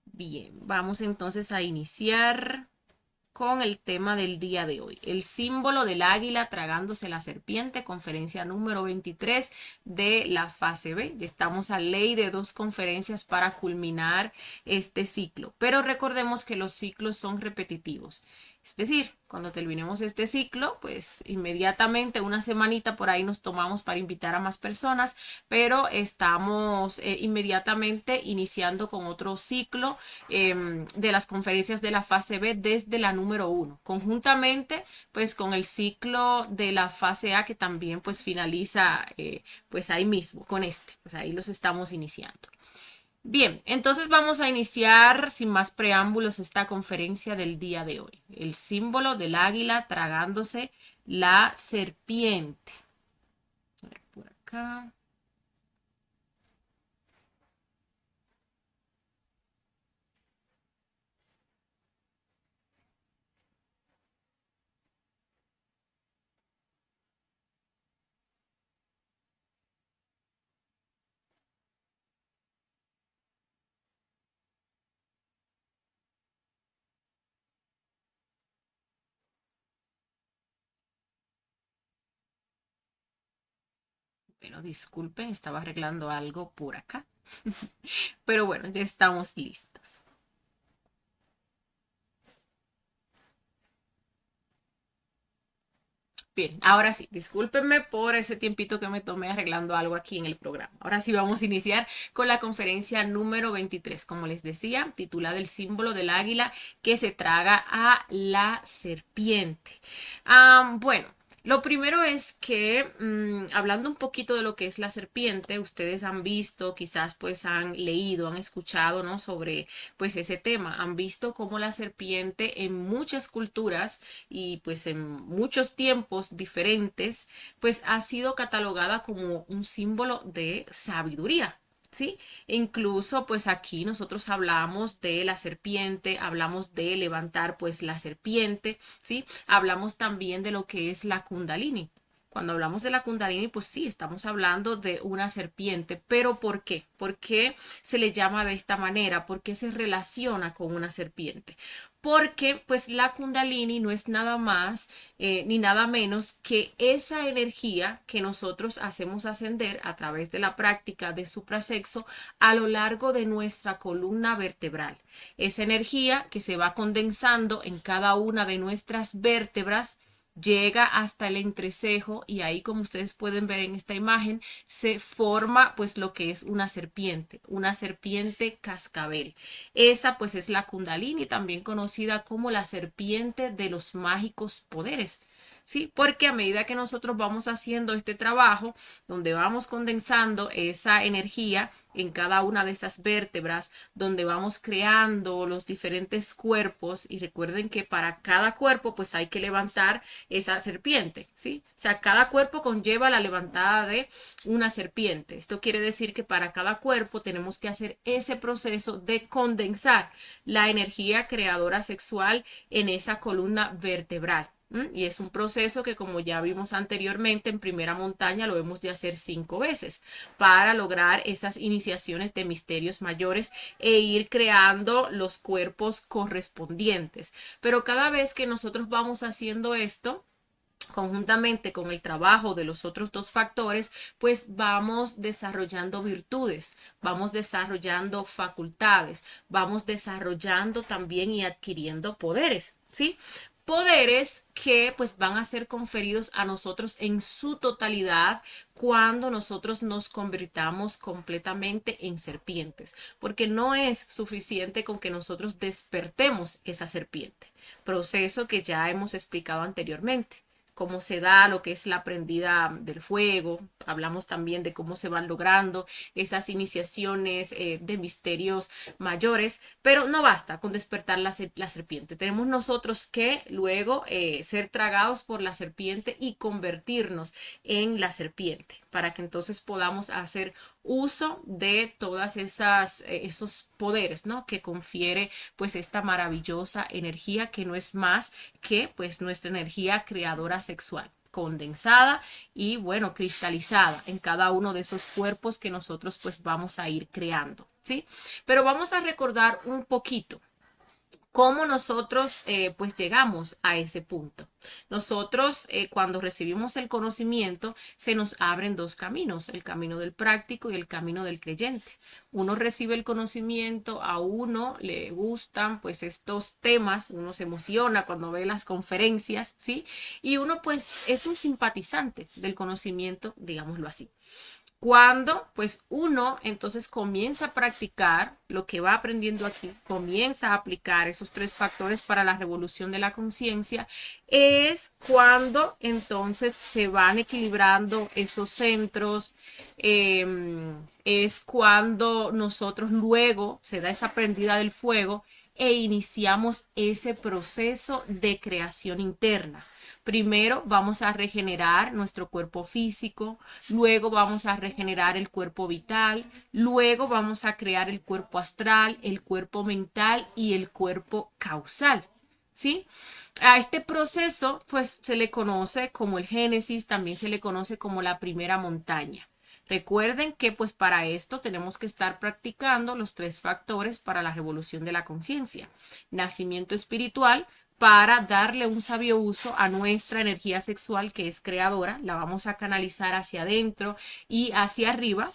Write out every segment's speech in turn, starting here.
Bien, vamos entonces a iniciar con el tema del día de hoy. El símbolo del águila tragándose la serpiente, conferencia número 23 de la fase B. Estamos a ley de 2 conferencias para culminar este ciclo, pero recordemos que los ciclos son repetitivos. Es decir, cuando terminemos este ciclo, pues inmediatamente una semanita por ahí nos tomamos para invitar a más personas, pero estamos inmediatamente iniciando con otro ciclo de las conferencias de la fase B desde la número 1, conjuntamente pues con el ciclo de la fase A que también pues finaliza pues ahí mismo con este, pues ahí los estamos iniciando. Bien, entonces vamos a iniciar sin más preámbulos esta conferencia del día de hoy. El símbolo del águila tragándose la serpiente. A ver, por acá. Bueno, disculpen, estaba arreglando algo por acá. Pero bueno, ya estamos listos. Bien, ahora sí, discúlpenme por ese tiempito que me tomé arreglando algo aquí en el programa. Ahora sí vamos a iniciar con la conferencia número 23, como les decía, titulada El símbolo del águila que se traga a la serpiente. Bueno, lo primero es que, hablando un poquito de lo que es la serpiente, ustedes han visto, quizás pues han leído, han escuchado, ¿no? Sobre pues ese tema. Han visto cómo la serpiente en muchas culturas y pues en muchos tiempos diferentes, pues ha sido catalogada como un símbolo de sabiduría. ¿Sí? Incluso pues aquí nosotros hablamos de la serpiente, hablamos de levantar pues la serpiente, ¿sí? Hablamos también de lo que es la kundalini. Cuando hablamos de la kundalini, pues sí, estamos hablando de una serpiente, pero ¿por qué? ¿Por qué se le llama de esta manera? ¿Por qué se relaciona con una serpiente? Porque pues la kundalini no es nada más ni nada menos que esa energía que nosotros hacemos ascender a través de la práctica de suprasexo a lo largo de nuestra columna vertebral. Esa energía que se va condensando en cada una de nuestras vértebras llega hasta el entrecejo y ahí, como ustedes pueden ver en esta imagen, se forma pues lo que es una serpiente cascabel. Esa pues es la kundalini, también conocida como la serpiente de los mágicos poderes. ¿Sí? Porque a medida que nosotros vamos haciendo este trabajo, donde vamos condensando esa energía en cada una de esas vértebras, donde vamos creando los diferentes cuerpos, y recuerden que para cada cuerpo pues hay que levantar esa serpiente, ¿sí? O sea, cada cuerpo conlleva la levantada de una serpiente. Esto quiere decir que para cada cuerpo tenemos que hacer ese proceso de condensar la energía creadora sexual en esa columna vertebral. Y es un proceso que, como ya vimos anteriormente en primera montaña, lo hemos de hacer 5 veces para lograr esas iniciaciones de misterios mayores e ir creando los cuerpos correspondientes. Pero cada vez que nosotros vamos haciendo esto, conjuntamente con el trabajo de los otros 2 factores, pues vamos desarrollando virtudes, vamos desarrollando facultades, vamos desarrollando también y adquiriendo poderes, ¿sí? Poderes que pues van a ser conferidos a nosotros en su totalidad cuando nosotros nos convirtamos completamente en serpientes, porque no es suficiente con que nosotros despertemos esa serpiente, proceso que ya hemos explicado anteriormente, cómo se da lo que es la prendida del fuego. Hablamos también de cómo se van logrando esas iniciaciones de misterios mayores, pero no basta con despertar la serpiente. Tenemos nosotros que luego ser tragados por la serpiente y convertirnos en la serpiente para que entonces podamos hacer uso de todas esos poderes, ¿no? Que confiere pues esta maravillosa energía que no es más que pues nuestra energía creadora sexual condensada y bueno, cristalizada en cada uno de esos cuerpos que nosotros pues vamos a ir creando. ¿sí? Pero vamos a recordar un poquito cómo nosotros pues llegamos a ese punto. Nosotros cuando recibimos el conocimiento se nos abren dos caminos, el camino del práctico y el camino del creyente. Uno recibe el conocimiento, a uno le gustan pues estos temas, uno se emociona cuando ve las conferencias, ¿sí? Y uno pues es un simpatizante del conocimiento, digámoslo así. Cuando pues uno entonces comienza a practicar lo que va aprendiendo aquí, comienza a aplicar esos tres factores para la revolución de la conciencia, es cuando entonces se van equilibrando esos centros, es cuando nosotros luego se da esa prendida del fuego e iniciamos ese proceso de creación interna. Primero vamos a regenerar nuestro cuerpo físico, luego vamos a regenerar el cuerpo vital, luego vamos a crear el cuerpo astral, el cuerpo mental y el cuerpo causal, ¿sí? A este proceso pues se le conoce como el Génesis, también se le conoce como la primera montaña. Recuerden que pues para esto tenemos que estar practicando los tres factores para la revolución de la conciencia. Nacimiento espiritual, para darle un sabio uso a nuestra energía sexual que es creadora, la vamos a canalizar hacia adentro y hacia arriba.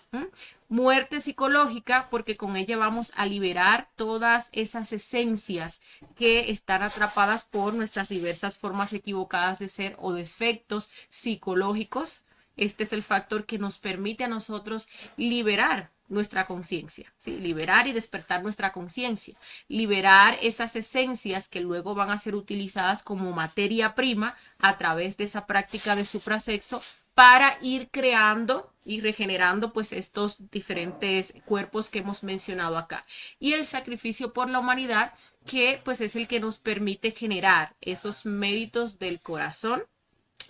Muerte psicológica, porque con ella vamos a liberar todas esas esencias que están atrapadas por nuestras diversas formas equivocadas de ser o defectos psicológicos. Este es el factor que nos permite a nosotros liberar nuestra conciencia, ¿sí? Liberar y despertar nuestra conciencia, liberar esas esencias que luego van a ser utilizadas como materia prima a través de esa práctica de suprasexo para ir creando y regenerando pues estos diferentes cuerpos que hemos mencionado acá. Y el sacrificio por la humanidad, que pues es el que nos permite generar esos méritos del corazón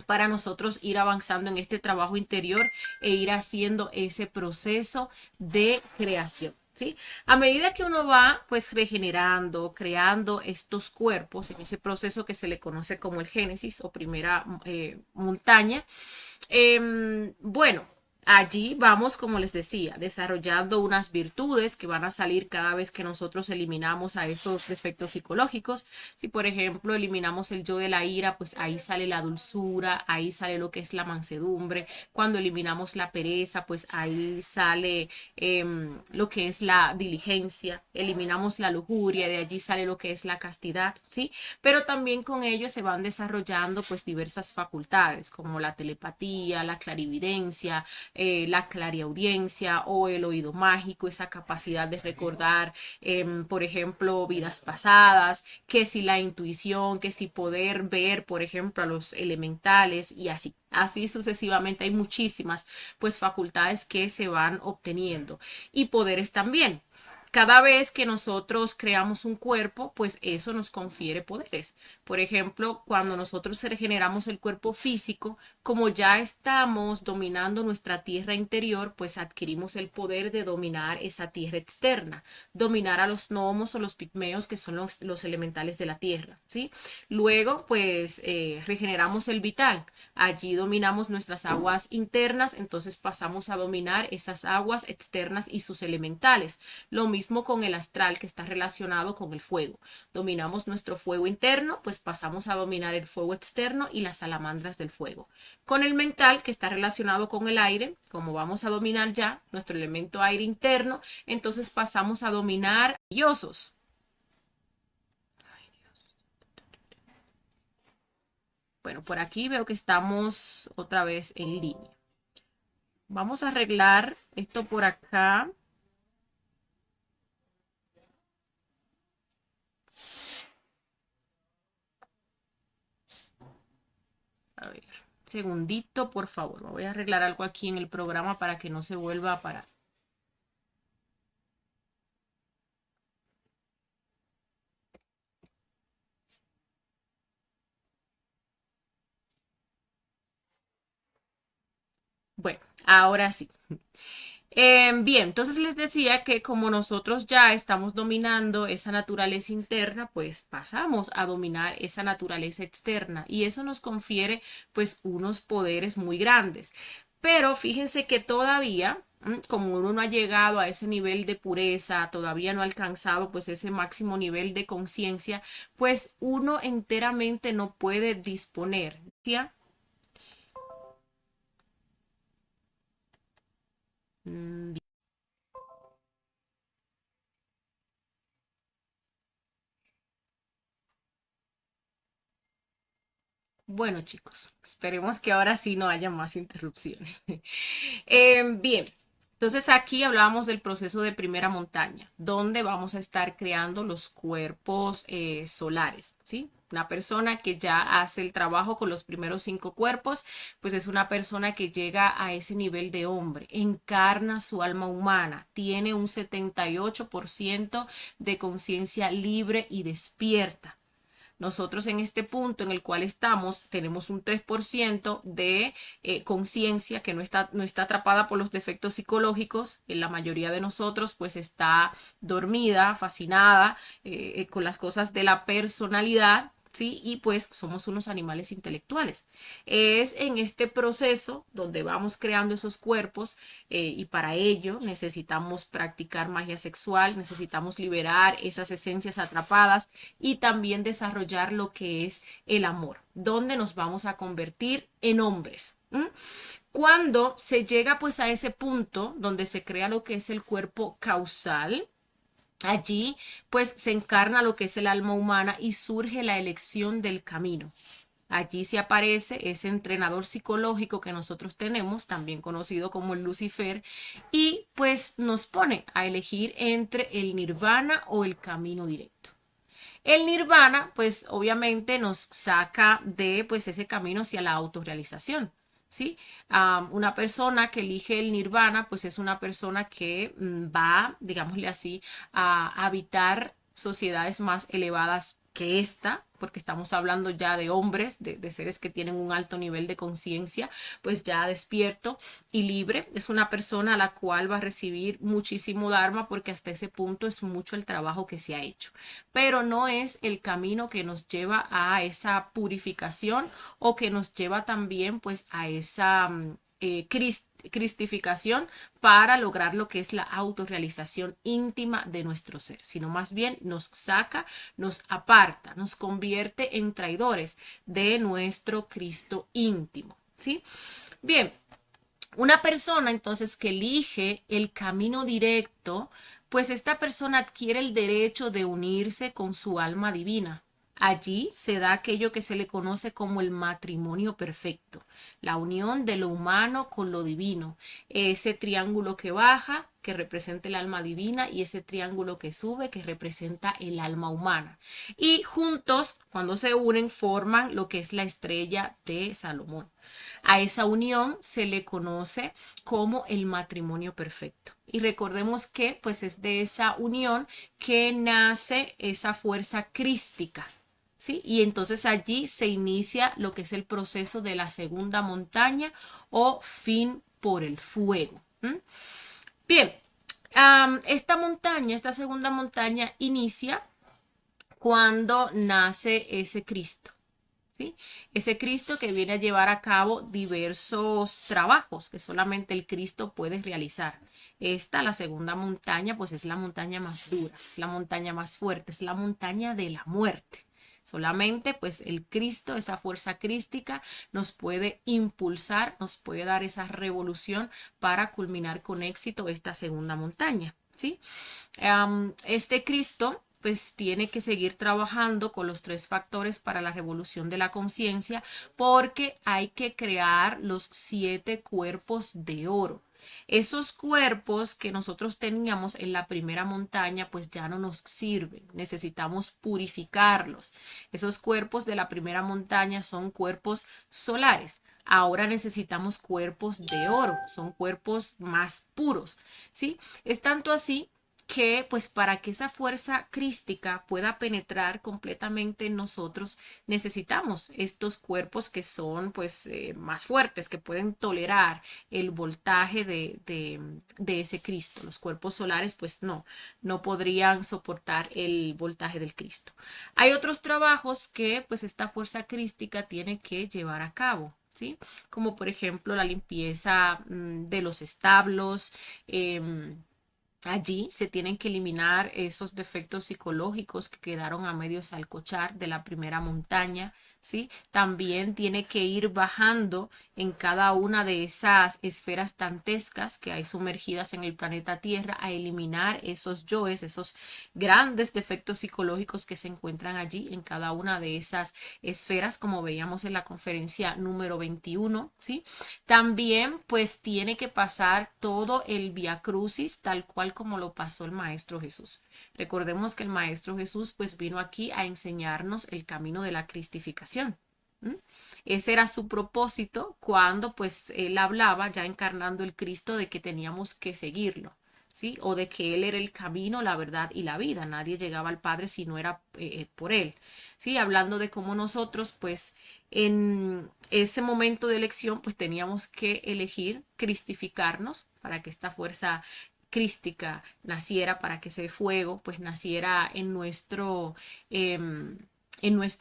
para nosotros ir avanzando en este trabajo interior e ir haciendo ese proceso de creación, ¿sí? A medida que uno va pues regenerando, creando estos cuerpos en ese proceso que se le conoce como el Génesis o primera montaña, bueno, allí vamos, como les decía, desarrollando unas virtudes que van a salir cada vez que nosotros eliminamos a esos defectos psicológicos. Si, por ejemplo, eliminamos el yo de la ira, pues ahí sale la dulzura, ahí sale lo que es la mansedumbre. Cuando eliminamos la pereza, pues ahí sale lo que es la diligencia. Eliminamos la lujuria, de allí sale lo que es la castidad, ¿sí? Pero también con ello se van desarrollando pues diversas facultades, como la telepatía, la clarividencia, la clariaudiencia o el oído mágico, esa capacidad de recordar, por ejemplo, vidas pasadas, que si la intuición, que si poder ver, por ejemplo, a los elementales y así. Así sucesivamente hay muchísimas pues facultades que se van obteniendo y poderes también. Cada vez que nosotros creamos un cuerpo, pues eso nos confiere poderes. Por ejemplo, cuando nosotros regeneramos el cuerpo físico, como ya estamos dominando nuestra tierra interior, pues adquirimos el poder de dominar esa tierra externa, dominar a los gnomos o los pigmeos, que son los elementales de la tierra, ¿sí? Luego, pues regeneramos el vital. Allí dominamos nuestras aguas internas, entonces pasamos a dominar esas aguas externas y sus elementales. Lo mismo con el astral, que está relacionado con el fuego. Dominamos nuestro fuego interno, pues pasamos a dominar el fuego externo y las salamandras del fuego. Con el mental, que está relacionado con el aire, como vamos a dominar ya nuestro elemento aire interno, entonces pasamos a dominar yosos. Bueno, por aquí veo que estamos otra vez en línea. Vamos a arreglar esto por acá. A ver, segundito, por favor. Voy a arreglar algo aquí en el programa para que no se vuelva a parar. Bueno, ahora sí. Bien, entonces les decía que como nosotros ya estamos dominando esa naturaleza interna, pues pasamos a dominar esa naturaleza externa y eso nos confiere pues unos poderes muy grandes. Pero fíjense que todavía, como uno no ha llegado a ese nivel de pureza, todavía no ha alcanzado pues ese máximo nivel de conciencia, pues uno enteramente no puede disponer, ¿sí? Mm, Bueno, chicos, esperemos que ahora sí no haya más interrupciones. Bien, entonces aquí hablábamos del proceso de primera montaña, donde vamos a estar creando los cuerpos solares, ¿sí? Una persona que ya hace el trabajo con los primeros 5 cuerpos, pues es una persona que llega a ese nivel de hombre, encarna su alma humana, tiene un 78% de conciencia libre y despierta. Nosotros en este punto en el cual estamos tenemos un 3% de conciencia que no está atrapada por los defectos psicológicos. En la mayoría de nosotros pues está dormida, fascinada con las cosas de la personalidad. ¿Sí? Y pues somos unos animales intelectuales. Es en este proceso donde vamos creando esos cuerpos y para ello necesitamos practicar magia sexual, necesitamos liberar esas esencias atrapadas y también desarrollar lo que es el amor, donde nos vamos a convertir en hombres. Cuando se llega pues a ese punto donde se crea lo que es el cuerpo causal, allí pues se encarna lo que es el alma humana y surge la elección del camino. Allí se aparece ese entrenador psicológico que nosotros tenemos, también conocido como el Lucifer, y pues nos pone a elegir entre el nirvana o el camino directo. El nirvana, pues obviamente nos saca de pues ese camino hacia la autorrealización. ¿Sí? Una persona que elige el nirvana, pues es una persona que va, digámosle así, a habitar sociedades más elevadas que esta, porque estamos hablando ya de hombres, de seres que tienen un alto nivel de conciencia, pues ya despierto y libre. Es una persona a la cual va a recibir muchísimo dharma porque hasta ese punto es mucho el trabajo que se ha hecho. Pero no es el camino que nos lleva a esa purificación o que nos lleva también pues a esa cristificación para lograr lo que es la autorrealización íntima de nuestro ser, sino más bien nos saca, nos aparta, nos convierte en traidores de nuestro Cristo íntimo, ¿sí? Bien, una persona entonces que elige el camino directo, pues esta persona adquiere el derecho de unirse con su alma divina. Allí se da aquello que se le conoce como el matrimonio perfecto, la unión de lo humano con lo divino, ese triángulo que baja, que representa el alma divina, y ese triángulo que sube, que representa el alma humana. Y juntos, cuando se unen, forman lo que es la estrella de Salomón. A esa unión se le conoce como el matrimonio perfecto. Y recordemos que pues es de esa unión que nace esa fuerza crística. ¿Sí? Y entonces allí se inicia lo que es el proceso de la segunda montaña o fin por el fuego. Bien, esta montaña, esta segunda montaña inicia cuando nace ese Cristo. ¿Sí? Ese Cristo que viene a llevar a cabo diversos trabajos que solamente el Cristo puede realizar. Esta, la segunda montaña, pues es la montaña más dura, es la montaña más fuerte, es la montaña de la muerte. Solamente pues el Cristo, esa fuerza crística, nos puede impulsar, nos puede dar esa revolución para culminar con éxito esta segunda montaña. ¿Sí? Este Cristo pues tiene que seguir trabajando con los 3 factores para la revolución de la conciencia porque hay que crear los 7 cuerpos de oro. Esos cuerpos que nosotros teníamos en la primera montaña pues ya no nos sirven, necesitamos purificarlos. Esos cuerpos de la primera montaña son cuerpos solares. Ahora necesitamos cuerpos de oro, son cuerpos más puros, ¿sí? Es tanto así que pues para que esa fuerza crística pueda penetrar completamente en nosotros necesitamos estos cuerpos que son pues más fuertes, que pueden tolerar el voltaje de ese Cristo. Los cuerpos solares pues no podrían soportar el voltaje del Cristo. Hay otros trabajos que pues esta fuerza crística tiene que llevar a cabo. ¿sí? Como por ejemplo la limpieza de los establos. Allí se tienen que eliminar esos defectos psicológicos que quedaron a medio salcochar de la primera montaña, ¿sí? También tiene que ir bajando en cada una de esas esferas dantescas que hay sumergidas en el planeta Tierra a eliminar esos yoes, esos grandes defectos psicológicos que se encuentran allí en cada una de esas esferas, como veíamos en la conferencia número 21, ¿sí? También pues tiene que pasar todo el Vía Crucis tal cual como lo pasó el Maestro Jesús. Recordemos que el Maestro Jesús pues vino aquí a enseñarnos el camino de la cristificación. ¿Mm? Ese era su propósito cuando pues él hablaba ya encarnando el Cristo de que teníamos que seguirlo. ¿Sí? O de que él era el camino, la verdad y la vida. Nadie llegaba al Padre si no era por él. ¿Sí? Hablando de cómo nosotros, pues, en ese momento de elección, pues teníamos que elegir cristificarnos para que esta fuerza crística naciera, para que ese fuego, pues, naciera en nuestro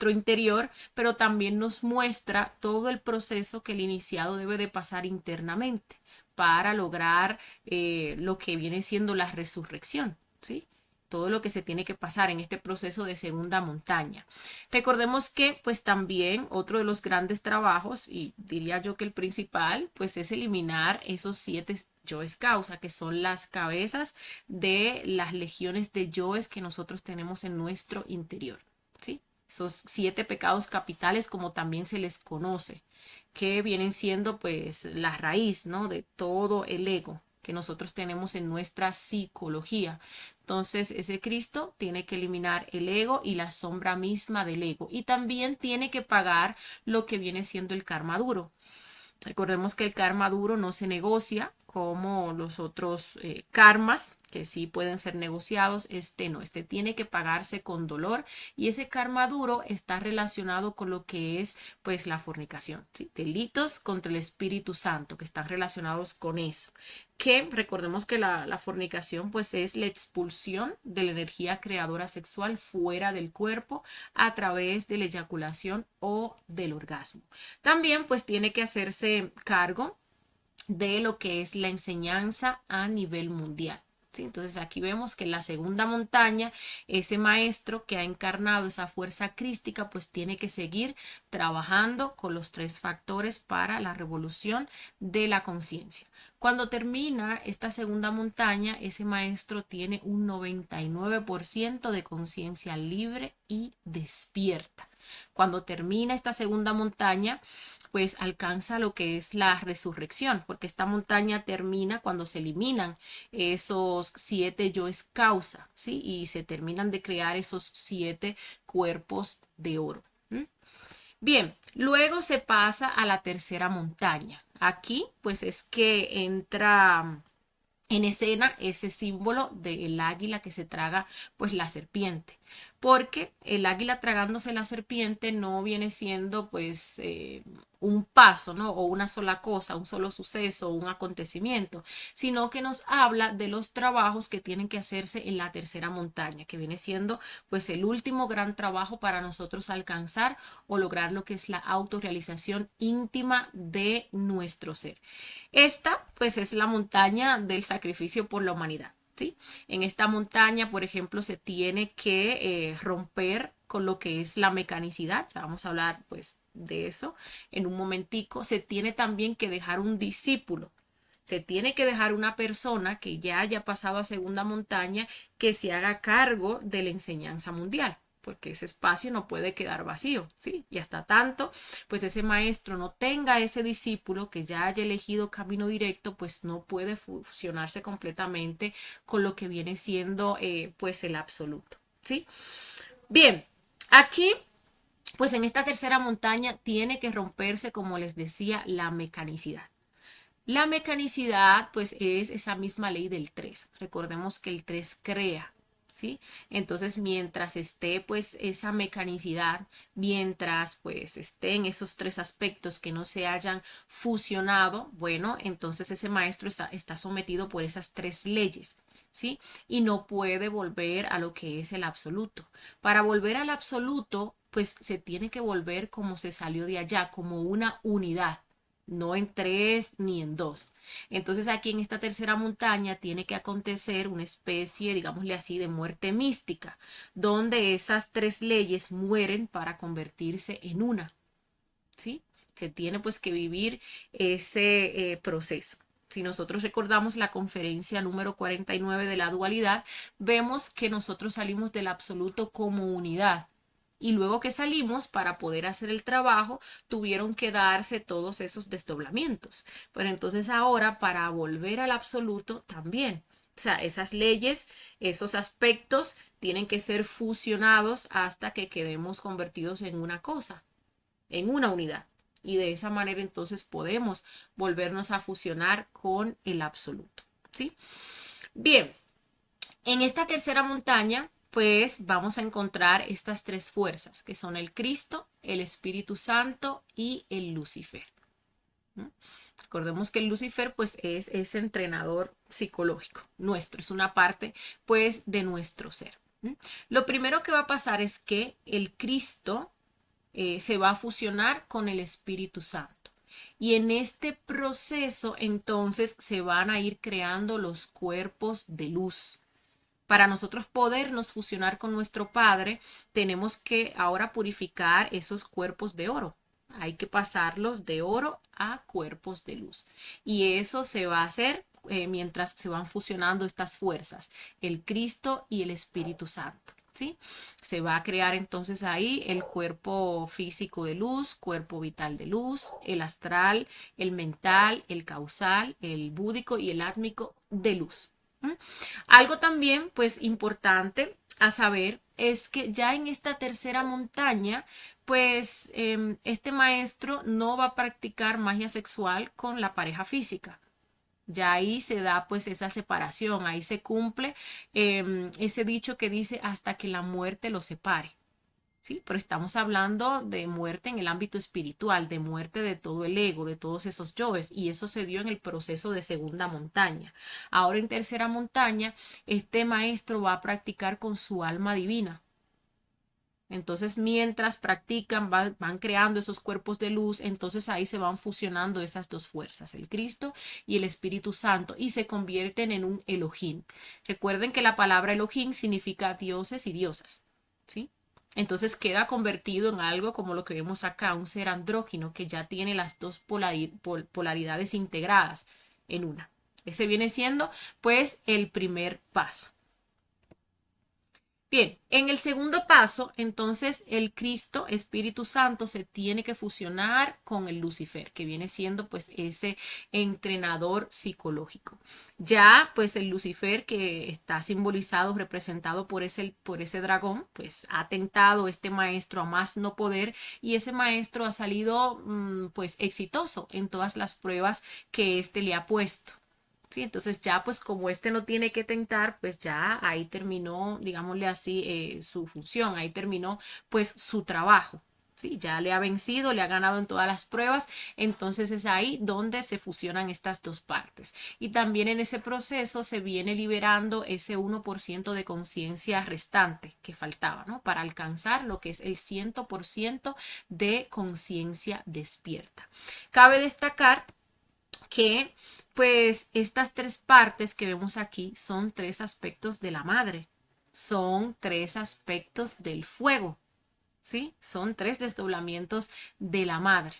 interior, pero también nos muestra todo el proceso que el iniciado debe de pasar internamente para lograr lo que viene siendo la resurrección, ¿sí? Todo lo que se tiene que pasar en este proceso de segunda montaña. Recordemos que pues también otro de los grandes trabajos, y diría yo que el principal, pues es eliminar esos 7 yoes causa, que son las cabezas de las legiones de yoes que nosotros tenemos en nuestro interior, ¿sí? Esos 7 pecados capitales, como también se les conoce, que vienen siendo pues la raíz, ¿no? De todo el ego que nosotros tenemos en nuestra psicología. Entonces, ese Cristo tiene que eliminar el ego y la sombra misma del ego. Y también tiene que pagar lo que viene siendo el karma duro. Recordemos que el karma duro no se negocia como los otros karmas, que sí pueden ser negociados. Este no, este tiene que pagarse con dolor, y ese karma duro está relacionado con lo que es pues la fornicación, ¿sí? Delitos contra el Espíritu Santo que están relacionados con eso. Que recordemos que la fornicación pues es la expulsión de la energía creadora sexual fuera del cuerpo a través de la eyaculación o del orgasmo. También pues tiene que hacerse cargo de lo que es la enseñanza a nivel mundial. ¿Sí? Entonces aquí vemos que en la segunda montaña, ese maestro que ha encarnado esa fuerza crística, pues tiene que seguir trabajando con los 3 factores para la revolución de la conciencia. Cuando termina esta segunda montaña, ese maestro tiene un 99% de conciencia libre y despierta. Cuando termina esta segunda montaña, pues alcanza lo que es la resurrección, porque esta montaña termina cuando se eliminan esos 7 yoes causa, ¿sí? Y se terminan de crear esos 7 cuerpos de oro. Bien, luego se pasa a la tercera montaña. Aquí, pues es que entra en escena ese símbolo del águila que se traga pues la serpiente, porque el águila tragándose la serpiente no viene siendo pues un paso, ¿no? O una sola cosa, un solo suceso, un acontecimiento, sino que nos habla de los trabajos que tienen que hacerse en la tercera montaña, que viene siendo pues el último gran trabajo para nosotros alcanzar o lograr lo que es la autorrealización íntima de nuestro ser. Esta pues es la montaña del sacrificio por la humanidad, ¿sí? En esta montaña, por ejemplo, se tiene que romper con lo que es la mecanicidad. Ya vamos a hablar pues de eso en un momentico. Se tiene también que dejar un discípulo. Se tiene que dejar una persona que ya haya pasado a segunda montaña, que se haga cargo de la enseñanza mundial, porque ese espacio no puede quedar vacío, ¿sí? Y hasta tanto, pues ese maestro no tenga ese discípulo que ya haya elegido camino directo, pues no puede fusionarse completamente con lo que viene siendo, pues el absoluto, ¿sí? Bien, aquí, pues en esta tercera montaña tiene que romperse, como les decía, la mecanicidad. La mecanicidad, pues, es esa misma ley del 3. Recordemos que el 3 crea, ¿sí? Entonces, mientras esté, pues, esa mecanicidad, mientras, pues, estén esos 3 aspectos que no se hayan fusionado, bueno, entonces ese maestro está sometido por esas 3 leyes, ¿sí? Y no puede volver a lo que es el absoluto. Para volver al absoluto, pues, se tiene que volver como se salió de allá, como una unidad. no en 3 ni en 2. Entonces aquí en esta tercera montaña tiene que acontecer una especie, digámosle así, de muerte mística, donde esas 3 leyes mueren para convertirse en una, ¿sí? Se tiene pues que vivir ese proceso. Si nosotros recordamos la conferencia número 49 de la dualidad, vemos que nosotros salimos del absoluto como unidad. Y luego que salimos, para poder hacer el trabajo, tuvieron que darse todos esos desdoblamientos. Pero entonces ahora, para volver al absoluto, también. O sea, esas leyes, esos aspectos, tienen que ser fusionados hasta que quedemos convertidos en una cosa, en una unidad. Y de esa manera entonces podemos volvernos a fusionar con el absoluto, ¿sí? Bien, en esta tercera montaña, pues vamos a encontrar estas 3 fuerzas, que son el Cristo, el Espíritu Santo y el Lucifer. ¿No? Recordemos que el Lucifer pues es ese entrenador psicológico nuestro, es una parte pues de nuestro ser. ¿No? Lo primero que va a pasar es que el Cristo se va a fusionar con el Espíritu Santo. Y en este proceso entonces se van a ir creando los cuerpos de luz. Para nosotros podernos fusionar con nuestro Padre, tenemos que ahora purificar esos cuerpos de oro. Hay que pasarlos de oro a cuerpos de luz. Y eso se va a hacer mientras se van fusionando estas fuerzas, el Cristo y el Espíritu Santo. ¿Sí? Se va a crear entonces ahí el cuerpo físico de luz, cuerpo vital de luz, el astral, el mental, el causal, el búdico y el átmico de luz. ¿Mm? Algo también pues importante a saber es que ya en esta tercera montaña pues este maestro no va a practicar magia sexual con la pareja física. Ya ahí se da pues esa separación, ahí se cumple ese dicho que dice hasta que la muerte los separe. ¿Sí? Pero estamos hablando de muerte en el ámbito espiritual, de muerte de todo el ego, de todos esos yoes, y eso se dio en el proceso de segunda montaña. Ahora en tercera montaña, este maestro va a practicar con su alma divina. Entonces, mientras practican, van creando esos cuerpos de luz, entonces ahí se van fusionando esas 2 fuerzas, el Cristo y el Espíritu Santo, y se convierten en un Elohim. Recuerden que la palabra Elohim significa dioses y diosas, ¿sí? Entonces queda convertido en algo como lo que vemos acá, un ser andrógino que ya tiene las 2 polaridades integradas en una. Ese viene siendo pues el primer paso. Bien, en el segundo paso, entonces el Cristo, Espíritu Santo, se tiene que fusionar con el Lucifer, que viene siendo pues ese entrenador psicológico. Ya pues el Lucifer, que está simbolizado, representado por ese dragón, pues ha tentado este maestro a más no poder, y ese maestro ha salido pues exitoso en todas las pruebas que éste le ha puesto. Sí, entonces ya pues como este no tiene que tentar, pues ya ahí terminó, digámosle así, su función, ahí terminó pues su trabajo. Sí, ya le ha vencido, le ha ganado en todas las pruebas, entonces es ahí donde se fusionan estas 2 partes. Y también en ese proceso se viene liberando ese 1% de conciencia restante que faltaba, ¿no? Para alcanzar lo que es el 100% de conciencia despierta. Cabe destacar que pues estas 3 partes que vemos aquí son 3 aspectos de la madre, son 3 aspectos del fuego, ¿sí? Son 3 desdoblamientos de la madre,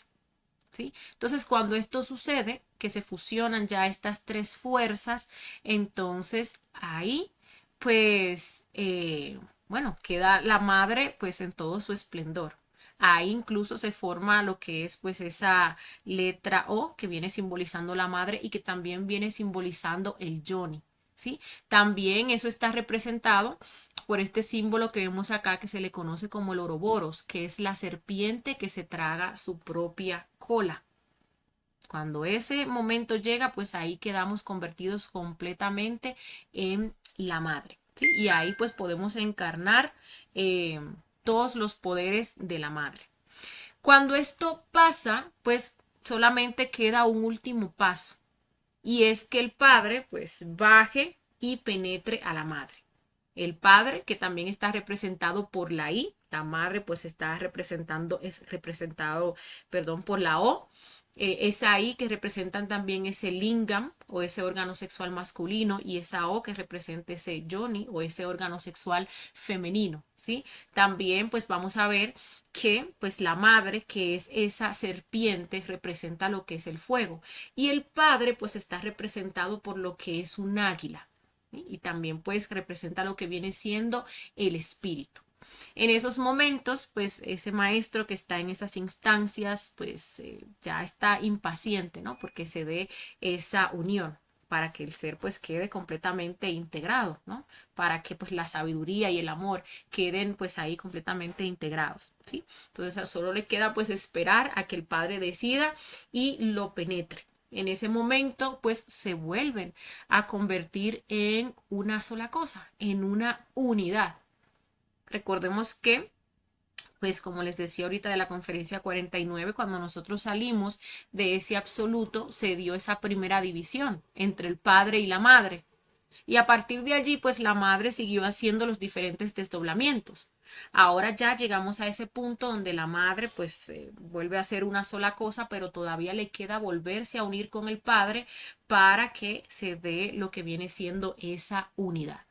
¿sí? Entonces cuando esto sucede, que se fusionan ya estas 3 fuerzas, entonces ahí pues bueno, queda la madre pues en todo su esplendor. Ahí incluso se forma lo que es pues esa letra O que viene simbolizando la madre y que también viene simbolizando el yoni, ¿sí? También eso está representado por este símbolo que vemos acá que se le conoce como el Ouroboros, que es la serpiente que se traga su propia cola. Cuando ese momento llega, pues ahí quedamos convertidos completamente en la madre, ¿sí? Y ahí pues podemos encarnar todos los poderes de la madre. Cuando esto pasa, pues solamente queda un último paso, y es que el padre pues baje y penetre a la madre. El padre, que también está representado por la I, la madre pues es representado, perdón, por la O. Esa I que representan también ese lingam o ese órgano sexual masculino y esa O que representa ese yoni o ese órgano sexual femenino, ¿sí? También pues vamos a ver que pues la madre, que es esa serpiente, representa lo que es el fuego y el padre pues está representado por lo que es un águila, ¿sí? Y también pues representa lo que viene siendo el espíritu. En esos momentos, pues ese maestro que está en esas instancias, pues ya está impaciente, ¿no? Porque se dé esa unión para que el ser pues quede completamente integrado, ¿no? Para que pues la sabiduría y el amor queden pues ahí completamente integrados, ¿sí? Entonces solo le queda pues esperar a que el padre decida y lo penetre. En ese momento pues se vuelven a convertir en una sola cosa, en una unidad. Recordemos que, pues como les decía ahorita de la conferencia 49, cuando nosotros salimos de ese absoluto, se dio esa primera división entre el padre y la madre. Y a partir de allí, pues la madre siguió haciendo los diferentes desdoblamientos. Ahora ya llegamos a ese punto donde la madre pues vuelve a ser una sola cosa, pero todavía le queda volverse a unir con el padre para que se dé lo que viene siendo esa unidad.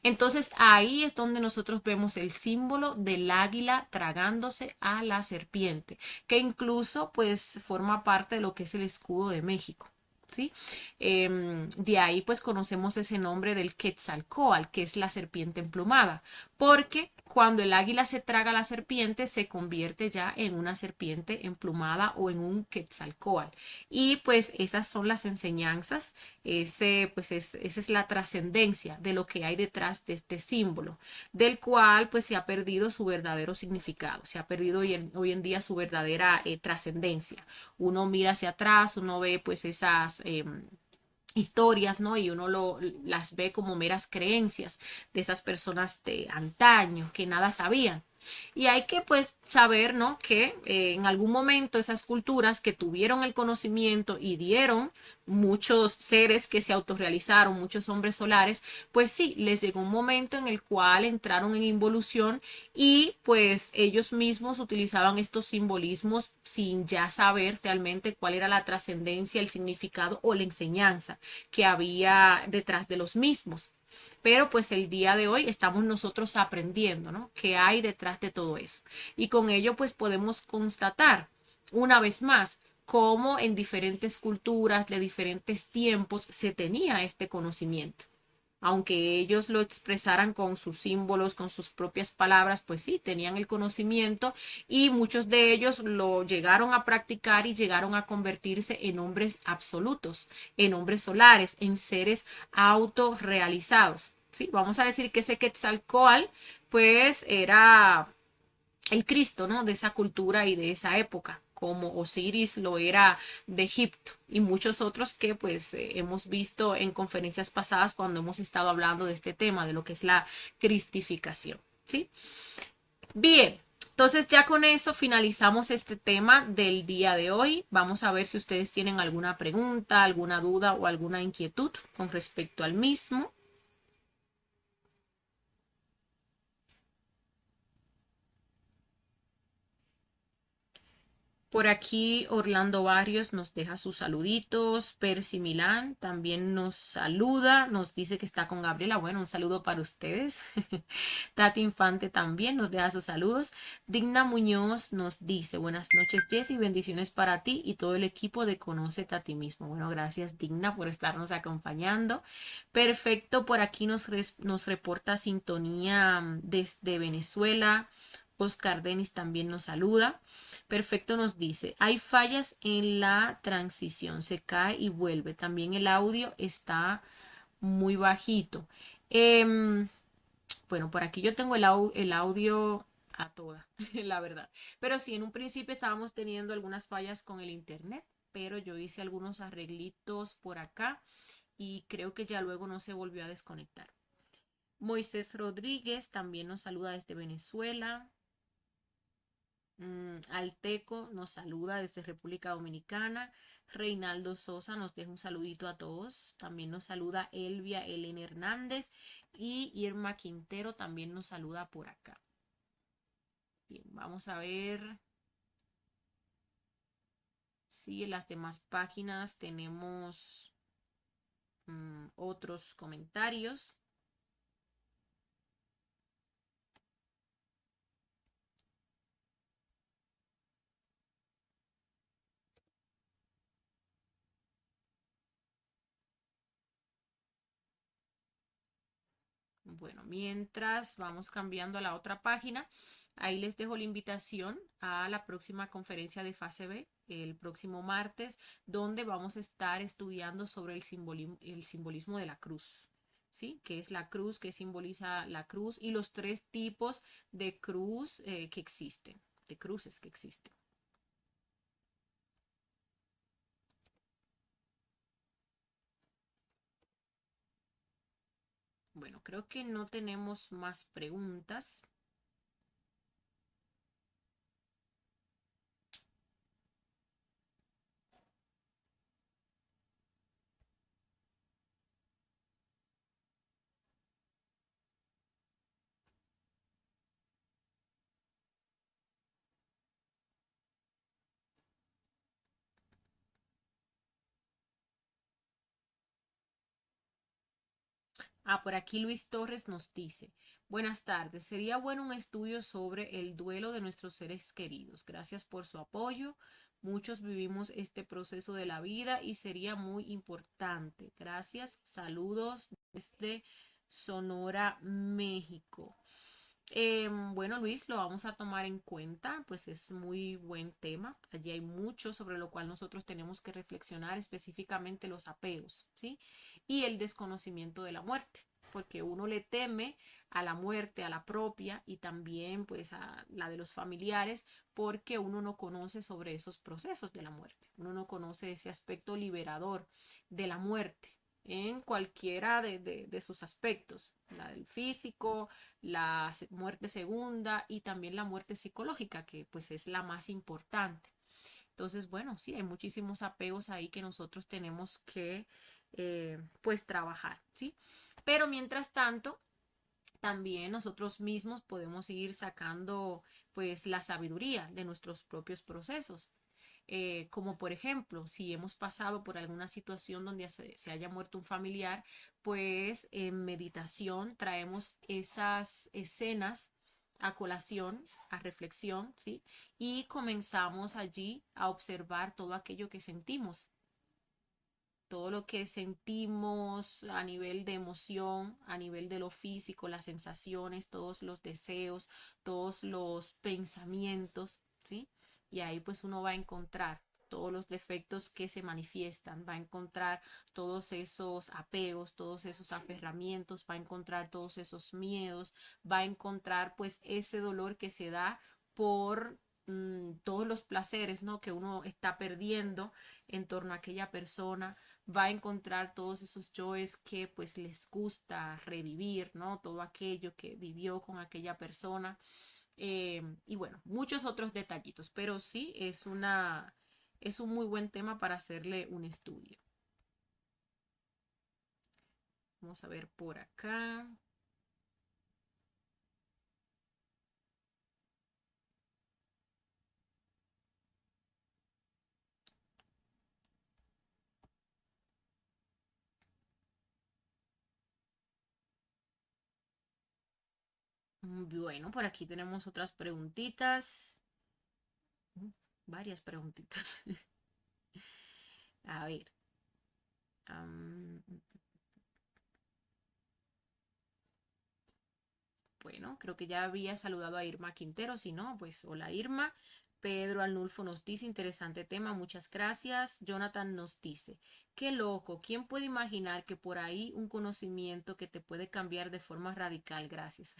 Entonces ahí es donde nosotros vemos el símbolo del águila tragándose a la serpiente, que incluso pues forma parte de lo que es el escudo de México. ¿Sí? De ahí pues conocemos ese nombre del Quetzalcóatl, que es la serpiente emplumada, porque cuando el águila se traga a la serpiente se convierte ya en una serpiente emplumada o en un Quetzalcóatl. Y pues esas son las enseñanzas, esa es la trascendencia de lo que hay detrás de este símbolo, del cual pues se ha perdido su verdadero significado, se ha perdido hoy en día su verdadera trascendencia. Uno mira hacia atrás, uno ve pues esas historias, ¿no? Y uno las ve como meras creencias de esas personas de antaño que nada sabían. Y hay que pues saber, ¿no? Que en algún momento esas culturas que tuvieron el conocimiento y dieron muchos seres que se autorrealizaron, muchos hombres solares, pues sí, les llegó un momento en el cual entraron en involución y pues ellos mismos utilizaban estos simbolismos sin ya saber realmente cuál era la trascendencia, el significado o la enseñanza que había detrás de los mismos. Pero pues el día de hoy estamos nosotros aprendiendo, ¿no? ¿Qué hay detrás de todo eso? Y con ello pues podemos constatar una vez más cómo en diferentes culturas de diferentes tiempos se tenía este conocimiento. Aunque ellos lo expresaran con sus símbolos, con sus propias palabras, pues sí, tenían el conocimiento y muchos de ellos lo llegaron a practicar y llegaron a convertirse en hombres absolutos, en hombres solares, en seres autorrealizados. ¿Sí? Vamos a decir que ese Quetzalcóatl pues era el Cristo, ¿no? De esa cultura y de esa época, como Osiris lo era de Egipto y muchos otros que pues hemos visto en conferencias pasadas cuando hemos estado hablando de este tema, de lo que es la cristificación, ¿sí? Bien, entonces ya con eso finalizamos este tema del día de hoy. Vamos a ver si ustedes tienen alguna pregunta, alguna duda o alguna inquietud con respecto al mismo. Por aquí Orlando Barrios nos deja sus saluditos. Percy Milán también nos saluda, nos dice que está con Gabriela. Bueno, un saludo para ustedes. Tati Infante también nos deja sus saludos. Digna Muñoz nos dice, buenas noches Jessy, bendiciones para ti y todo el equipo de Conócete a ti mismo. Bueno, gracias Digna por estarnos acompañando. Perfecto, por aquí nos reporta sintonía desde Venezuela. Oscar Denis también nos saluda. Perfecto nos dice, hay fallas en la transición, se cae y vuelve. También el audio está muy bajito. Bueno, por aquí yo tengo el audio a toda, la verdad. Pero sí, en un principio estábamos teniendo algunas fallas con el internet, pero yo hice algunos arreglitos por acá y creo que ya luego no se volvió a desconectar. Moisés Rodríguez también nos saluda desde Venezuela. Alteco nos saluda desde República Dominicana. Reinaldo Sosa nos deja un saludito a todos. También nos saluda Elvia Elena Hernández. y Irma Quintero también nos saluda por acá. Bien, vamos a ver si en las demás páginas tenemos otros comentarios. Bueno, mientras vamos cambiando a la otra página, ahí les dejo la invitación a la próxima conferencia de fase B, el próximo martes, donde vamos a estar estudiando sobre el simbolismo de la cruz. ¿Sí? ¿Qué es la cruz? ¿Qué simboliza la cruz? Y los tres tipos de cruz que existen, de cruces que existen. Bueno, creo que no tenemos más preguntas. Por aquí Luis Torres nos dice, buenas tardes, sería bueno un estudio sobre el duelo de nuestros seres queridos. Gracias por su apoyo. Muchos vivimos este proceso de la vida y sería muy importante. Gracias. Saludos desde Sonora, México. Bueno, Luis, lo vamos a tomar en cuenta, pues es muy buen tema. Allí hay mucho sobre lo cual nosotros tenemos que reflexionar, específicamente los apegos, ¿sí? Y el desconocimiento de la muerte, porque uno le teme a la muerte, a la propia y también pues a la de los familiares, porque uno no conoce sobre esos procesos de la muerte, uno no conoce ese aspecto liberador de la muerte en cualquiera de sus aspectos, la del físico, la muerte segunda y también la muerte psicológica, que pues es la más importante. Entonces, bueno, sí, hay muchísimos apegos ahí que nosotros tenemos que pues trabajar, ¿sí? Pero mientras tanto, también nosotros mismos podemos ir sacando pues la sabiduría de nuestros propios procesos. Como por ejemplo, si hemos pasado por alguna situación donde se haya muerto un familiar, pues en meditación traemos esas escenas a colación, a reflexión, ¿sí? Y comenzamos allí a observar todo aquello que sentimos, todo lo que sentimos a nivel de emoción, a nivel de lo físico, las sensaciones, todos los deseos, todos los pensamientos, ¿sí? Y ahí pues uno va a encontrar todos los defectos que se manifiestan, va a encontrar todos esos apegos, todos esos aferramientos, va a encontrar todos esos miedos, va a encontrar pues ese dolor que se da por todos los placeres, ¿no? Que uno está perdiendo en torno a aquella persona, va a encontrar todos esos yoes que pues les gusta revivir, ¿no? Todo aquello que vivió con aquella persona. Y bueno, muchos otros detallitos, pero sí es un muy buen tema para hacerle un estudio. Vamos a ver por acá. Bueno, por aquí tenemos otras preguntitas. Varias preguntitas. A ver. Um, Bueno, creo que ya había saludado a Irma Quintero, si no, pues hola Irma. Pedro Arnulfo nos dice, interesante tema, muchas gracias. Jonathan nos dice, qué loco, ¿quién puede imaginar que por ahí un conocimiento que te puede cambiar de forma radical? Gracias.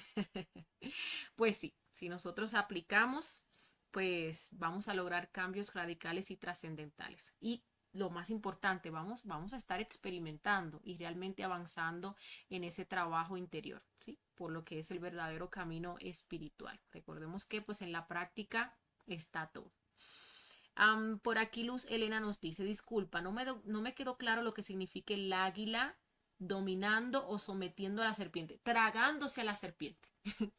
Pues sí, si nosotros aplicamos, pues vamos a lograr cambios radicales y trascendentales. Y lo más importante, vamos a estar experimentando y realmente avanzando en ese trabajo interior, ¿sí? Por lo que es el verdadero camino espiritual. Recordemos que pues en la práctica está todo. Por aquí Luz Elena nos dice, disculpa, no me quedó claro lo que significa el águila dominando o sometiendo a la serpiente, tragándose a la serpiente.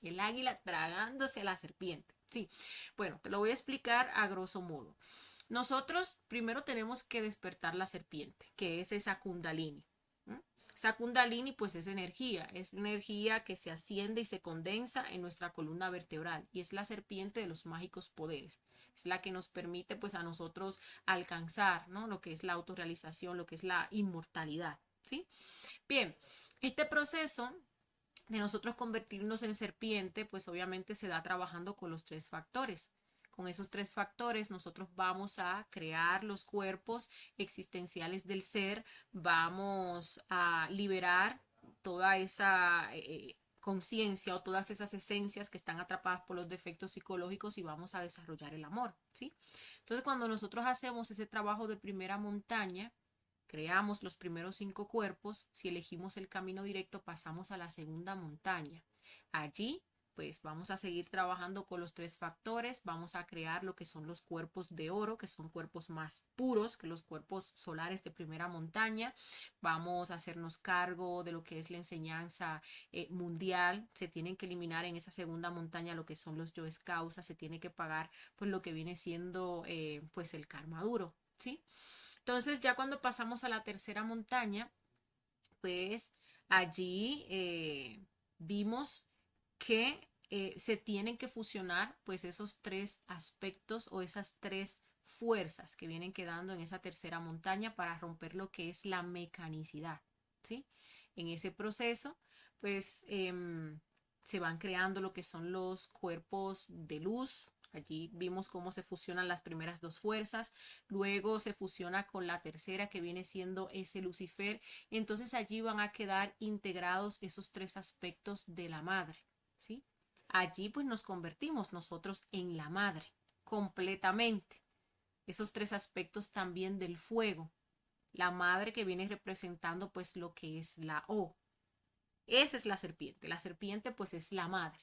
El águila tragándose a la serpiente. Sí, bueno, te lo voy a explicar a grosso modo. Nosotros primero tenemos que despertar la serpiente, que es esa kundalini. Esa kundalini pues es energía que se asciende y se condensa en nuestra columna vertebral y es la serpiente de los mágicos poderes. Es la que nos permite pues a nosotros alcanzar, ¿no?, lo que es la autorrealización, lo que es la inmortalidad, ¿sí? Bien, este proceso de nosotros convertirnos en serpiente, pues obviamente se da trabajando con los tres factores. Con esos tres factores nosotros vamos a crear los cuerpos existenciales del ser, vamos a liberar toda esa conciencia o todas esas esencias que están atrapadas por los defectos psicológicos y vamos a desarrollar el amor, ¿sí? Entonces cuando nosotros hacemos ese trabajo de primera montaña, creamos los primeros 5 cuerpos, si elegimos el camino directo pasamos a la segunda montaña. Allí pues vamos a seguir trabajando con los tres factores, vamos a crear lo que son los cuerpos de oro, que son cuerpos más puros que los cuerpos solares de primera montaña. Vamos a hacernos cargo de lo que es la enseñanza mundial. Se tienen que eliminar en esa segunda montaña lo que son los yoes causa, se tiene que pagar pues lo que viene siendo pues el karma duro, ¿sí? Entonces ya cuando pasamos a la tercera montaña, pues allí vimos que se tienen que fusionar pues esos tres aspectos o esas tres fuerzas que vienen quedando en esa tercera montaña para romper lo que es la mecanicidad, ¿sí? En ese proceso pues se van creando lo que son los cuerpos de luz. Allí vimos cómo se fusionan las primeras dos fuerzas, luego se fusiona con la tercera que viene siendo ese Lucifer. Entonces allí van a quedar integrados esos tres aspectos de la madre, ¿sí? Allí pues nos convertimos nosotros en la madre completamente. Esos tres aspectos también del fuego. La madre que viene representando pues lo que es la O. Esa es la serpiente. La serpiente pues es la madre,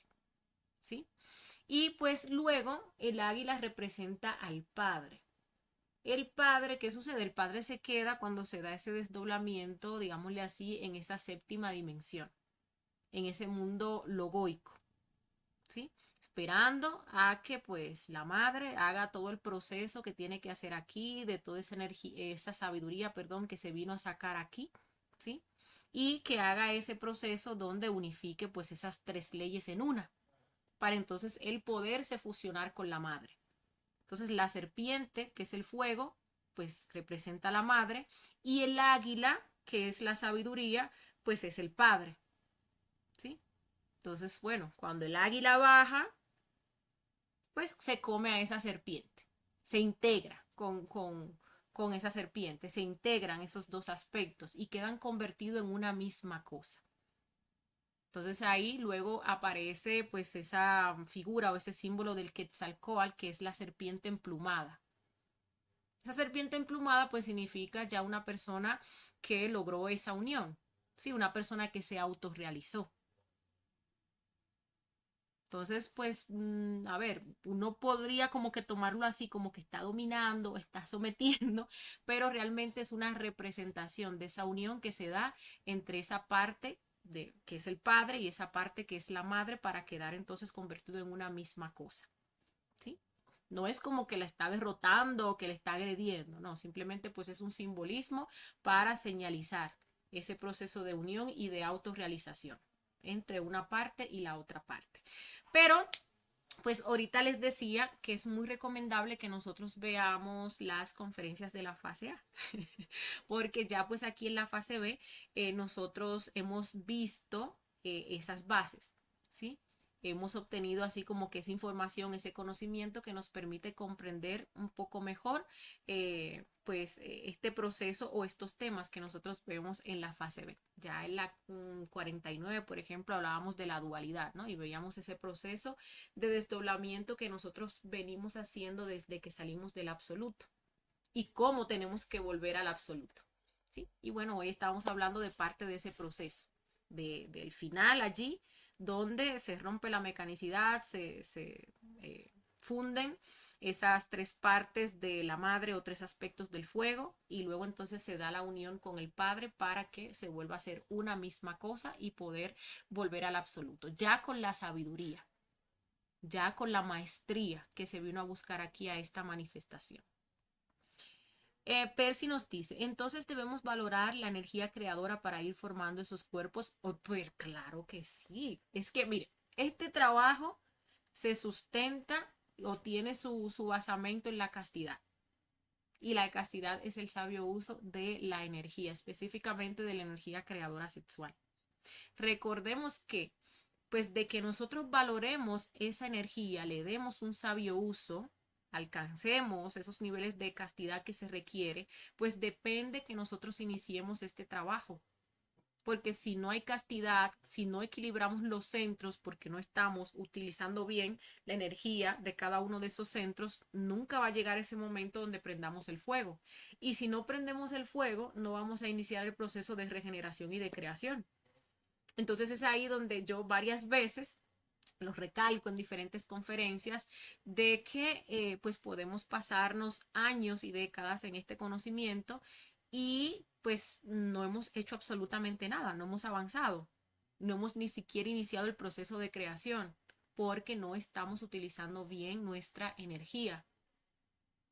¿sí? Y pues luego el águila representa al padre. El padre, ¿qué sucede? El padre se queda cuando se da ese desdoblamiento, digámosle así, en esa séptima dimensión, en ese mundo logoico, ¿sí? Esperando a que pues la madre haga todo el proceso que tiene que hacer aquí, de toda esa energía, esa sabiduría, perdón, que se vino a sacar aquí, ¿sí? Y que haga ese proceso donde unifique pues esas tres leyes en una, para entonces él poderse fusionar con la madre. Entonces la serpiente, que es el fuego, pues representa a la madre, y el águila, que es la sabiduría, pues es el padre, ¿sí? Entonces, bueno, cuando el águila baja, pues se come a esa serpiente, se integra con esa serpiente, se integran esos dos aspectos y quedan convertidos en una misma cosa. Entonces ahí luego aparece pues esa figura o ese símbolo del Quetzalcóatl, que es la serpiente emplumada. Esa serpiente emplumada pues significa ya una persona que logró esa unión, ¿sí? Una persona que se autorrealizó. Entonces, pues, a ver, uno podría como que tomarlo así, como que está dominando, está sometiendo, pero realmente es una representación de esa unión que se da entre esa parte de que es el padre y esa parte que es la madre para quedar entonces convertido en una misma cosa, ¿sí? No es como que la está derrotando o que le está agrediendo, no, simplemente pues es un simbolismo para señalizar ese proceso de unión y de autorrealización entre una parte y la otra parte. Pero pues ahorita les decía que es muy recomendable que nosotros veamos las conferencias de la fase A, porque ya pues aquí en la fase B nosotros hemos visto esas bases, ¿sí? Hemos obtenido así como que esa información, ese conocimiento que nos permite comprender un poco mejor pues este proceso o estos temas que nosotros vemos en la fase B. Ya en la 49, por ejemplo, hablábamos de la dualidad, ¿no? Y veíamos ese proceso de desdoblamiento que nosotros venimos haciendo desde que salimos del absoluto y cómo tenemos que volver al absoluto, ¿sí? Y bueno, hoy estamos hablando de parte de ese proceso, del final allí, donde se rompe la mecanicidad, se funden esas tres partes de la madre o tres aspectos del fuego y luego entonces se da la unión con el Padre para que se vuelva a ser una misma cosa y poder volver al absoluto, ya con la sabiduría, ya con la maestría que se vino a buscar aquí a esta manifestación. Percy nos dice, entonces debemos valorar la energía creadora para ir formando esos cuerpos. Oh, pues claro que sí. Es que, mire, este trabajo se sustenta o tiene su basamento en la castidad. Y la castidad es el sabio uso de la energía, específicamente de la energía creadora sexual. Recordemos que, pues de que nosotros valoremos esa energía, le demos un sabio uso, alcancemos esos niveles de castidad que se requiere, pues depende que nosotros iniciemos este trabajo. Porque si no hay castidad, si no equilibramos los centros, porque no estamos utilizando bien la energía de cada uno de esos centros, nunca va a llegar ese momento donde prendamos el fuego. Y si no prendemos el fuego, no vamos a iniciar el proceso de regeneración y de creación. Entonces es ahí donde yo varias veces lo recalco en diferentes conferencias de que pues podemos pasarnos años y décadas en este conocimiento y pues no hemos hecho absolutamente nada, no hemos avanzado, no hemos ni siquiera iniciado el proceso de creación porque no estamos utilizando bien nuestra energía.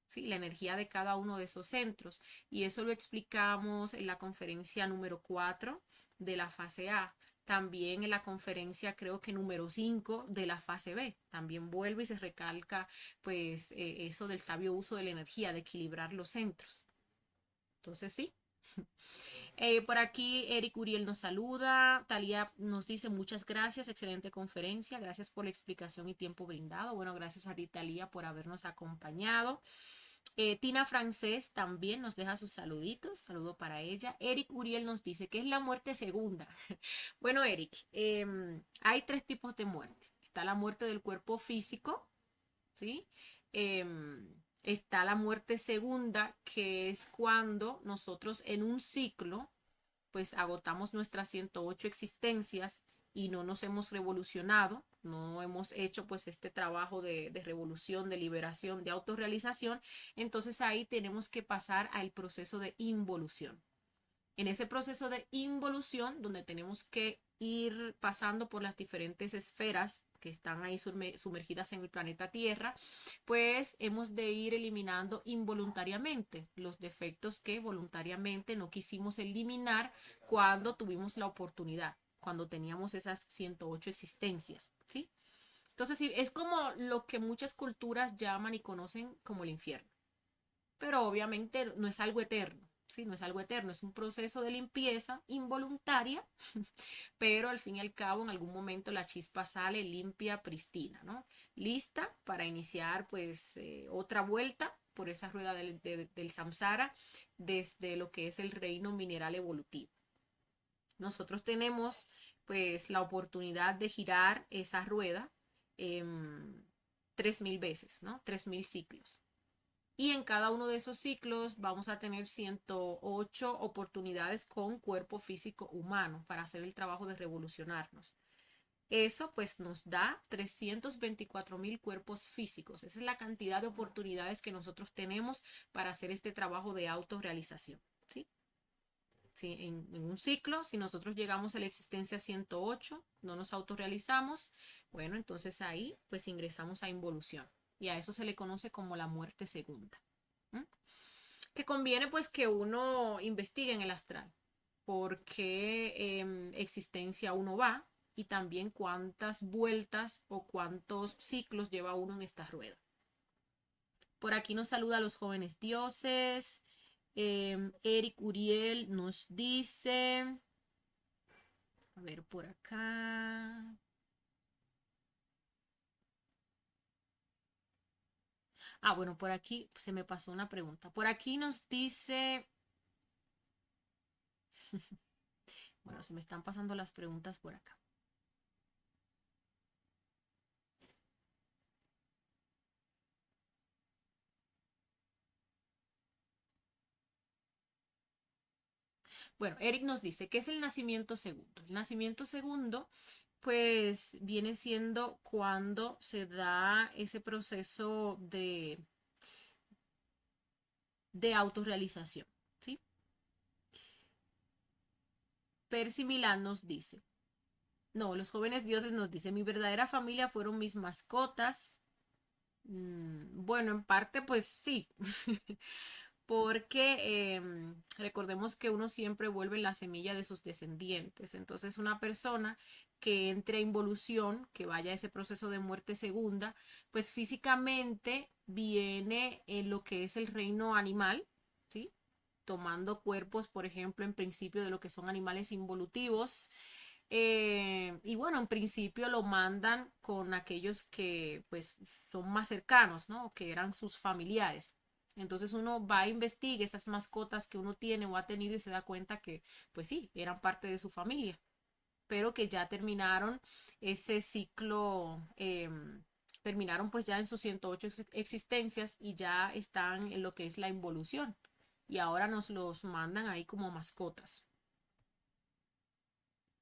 ¿Sí? La energía de cada uno de esos centros. Y eso lo explicamos en la conferencia número 4 de la fase A. También en la conferencia creo que número 5 de la fase B. También vuelve y se recalca pues eso del sabio uso de la energía, de equilibrar los centros. Entonces sí. Por aquí Eric Uriel nos saluda. Talía nos dice muchas gracias, excelente conferencia. Gracias por la explicación y tiempo brindado. Bueno, gracias a ti, Talía, por habernos acompañado. Tina Francés también nos deja sus saluditos, saludo para ella. Eric Uriel nos dice que es la muerte segunda. Bueno, Eric, hay tres tipos de muerte. Está la muerte del cuerpo físico, ¿sí? Está la muerte segunda, que es cuando nosotros en un ciclo, pues agotamos nuestras 108 existencias y no nos hemos revolucionado, no hemos hecho pues este trabajo de revolución, de liberación, de autorrealización, entonces ahí tenemos que pasar al proceso de involución. En ese proceso de involución, donde tenemos que ir pasando por las diferentes esferas que están ahí sumergidas en el planeta Tierra, pues hemos de ir eliminando involuntariamente los defectos que voluntariamente no quisimos eliminar cuando tuvimos la oportunidad, cuando teníamos esas 108 existencias, ¿sí? Entonces, sí, es como lo que muchas culturas llaman y conocen como el infierno, pero obviamente no es algo eterno. Sí, no es algo eterno, es un proceso de limpieza involuntaria, pero al fin y al cabo en algún momento la chispa sale limpia, pristina, ¿no? Lista para iniciar pues otra vuelta por esa rueda del samsara desde lo que es el reino mineral evolutivo. Nosotros tenemos pues la oportunidad de girar esa rueda 3000 veces, ¿no? 3000 ciclos. Y en cada uno de esos ciclos vamos a tener 108 oportunidades con cuerpo físico humano para hacer el trabajo de revolucionarnos. Eso pues nos da 324.000 cuerpos físicos. Esa es la cantidad de oportunidades que nosotros tenemos para hacer este trabajo de autorrealización. ¿Sí? Sí, en un ciclo, si nosotros llegamos a la existencia 108, no nos autorrealizamos, bueno, entonces ahí pues ingresamos a involución. Y a eso se le conoce como la muerte segunda. ¿Mm? Que conviene pues que uno investigue en el astral por qué existencia uno va y también cuántas vueltas o cuántos ciclos lleva uno en esta rueda. Por aquí nos saluda a los jóvenes dioses. Eric Uriel nos dice, a ver por acá. Ah, bueno, por aquí se me pasó una pregunta. Por aquí nos dice, bueno, se me están pasando las preguntas por acá. Bueno, Eric nos dice, ¿qué es el nacimiento segundo? El nacimiento segundo, pues viene siendo cuando se da ese proceso de autorrealización, ¿sí? Percy Milán nos dice, no, los jóvenes dioses nos dicen, mi verdadera familia fueron mis mascotas. Bueno, en parte pues sí, porque recordemos que uno siempre vuelve la semilla de sus descendientes. Entonces una persona que entre a involución, que vaya a ese proceso de muerte segunda, pues físicamente viene en lo que es el reino animal, ¿sí? Tomando cuerpos, por ejemplo, en principio de lo que son animales involutivos. Y bueno, en principio lo mandan con aquellos que pues son más cercanos, ¿no? Que eran sus familiares. Entonces uno va a investigar esas mascotas que uno tiene o ha tenido y se da cuenta que pues sí, eran parte de su familia, pero que ya terminaron ese ciclo, terminaron pues ya en sus 108 existencias y ya están en lo que es la involución. Y ahora nos los mandan ahí como mascotas.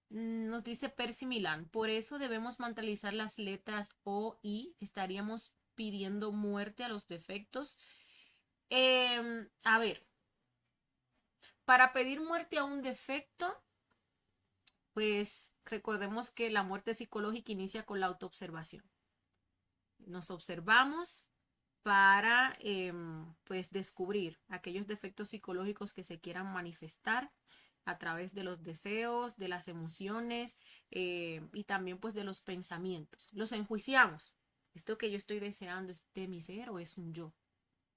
Nos dice Percy Milán, por eso debemos mentalizar las letras O, I, estaríamos pidiendo muerte a los defectos. A ver, para pedir muerte a un defecto, pues recordemos que la muerte psicológica inicia con la autoobservación. Nos observamos para pues descubrir aquellos defectos psicológicos que se quieran manifestar a través de los deseos, de las emociones y también pues de los pensamientos. Los enjuiciamos. ¿Esto que yo estoy deseando es de mi ser o es un yo?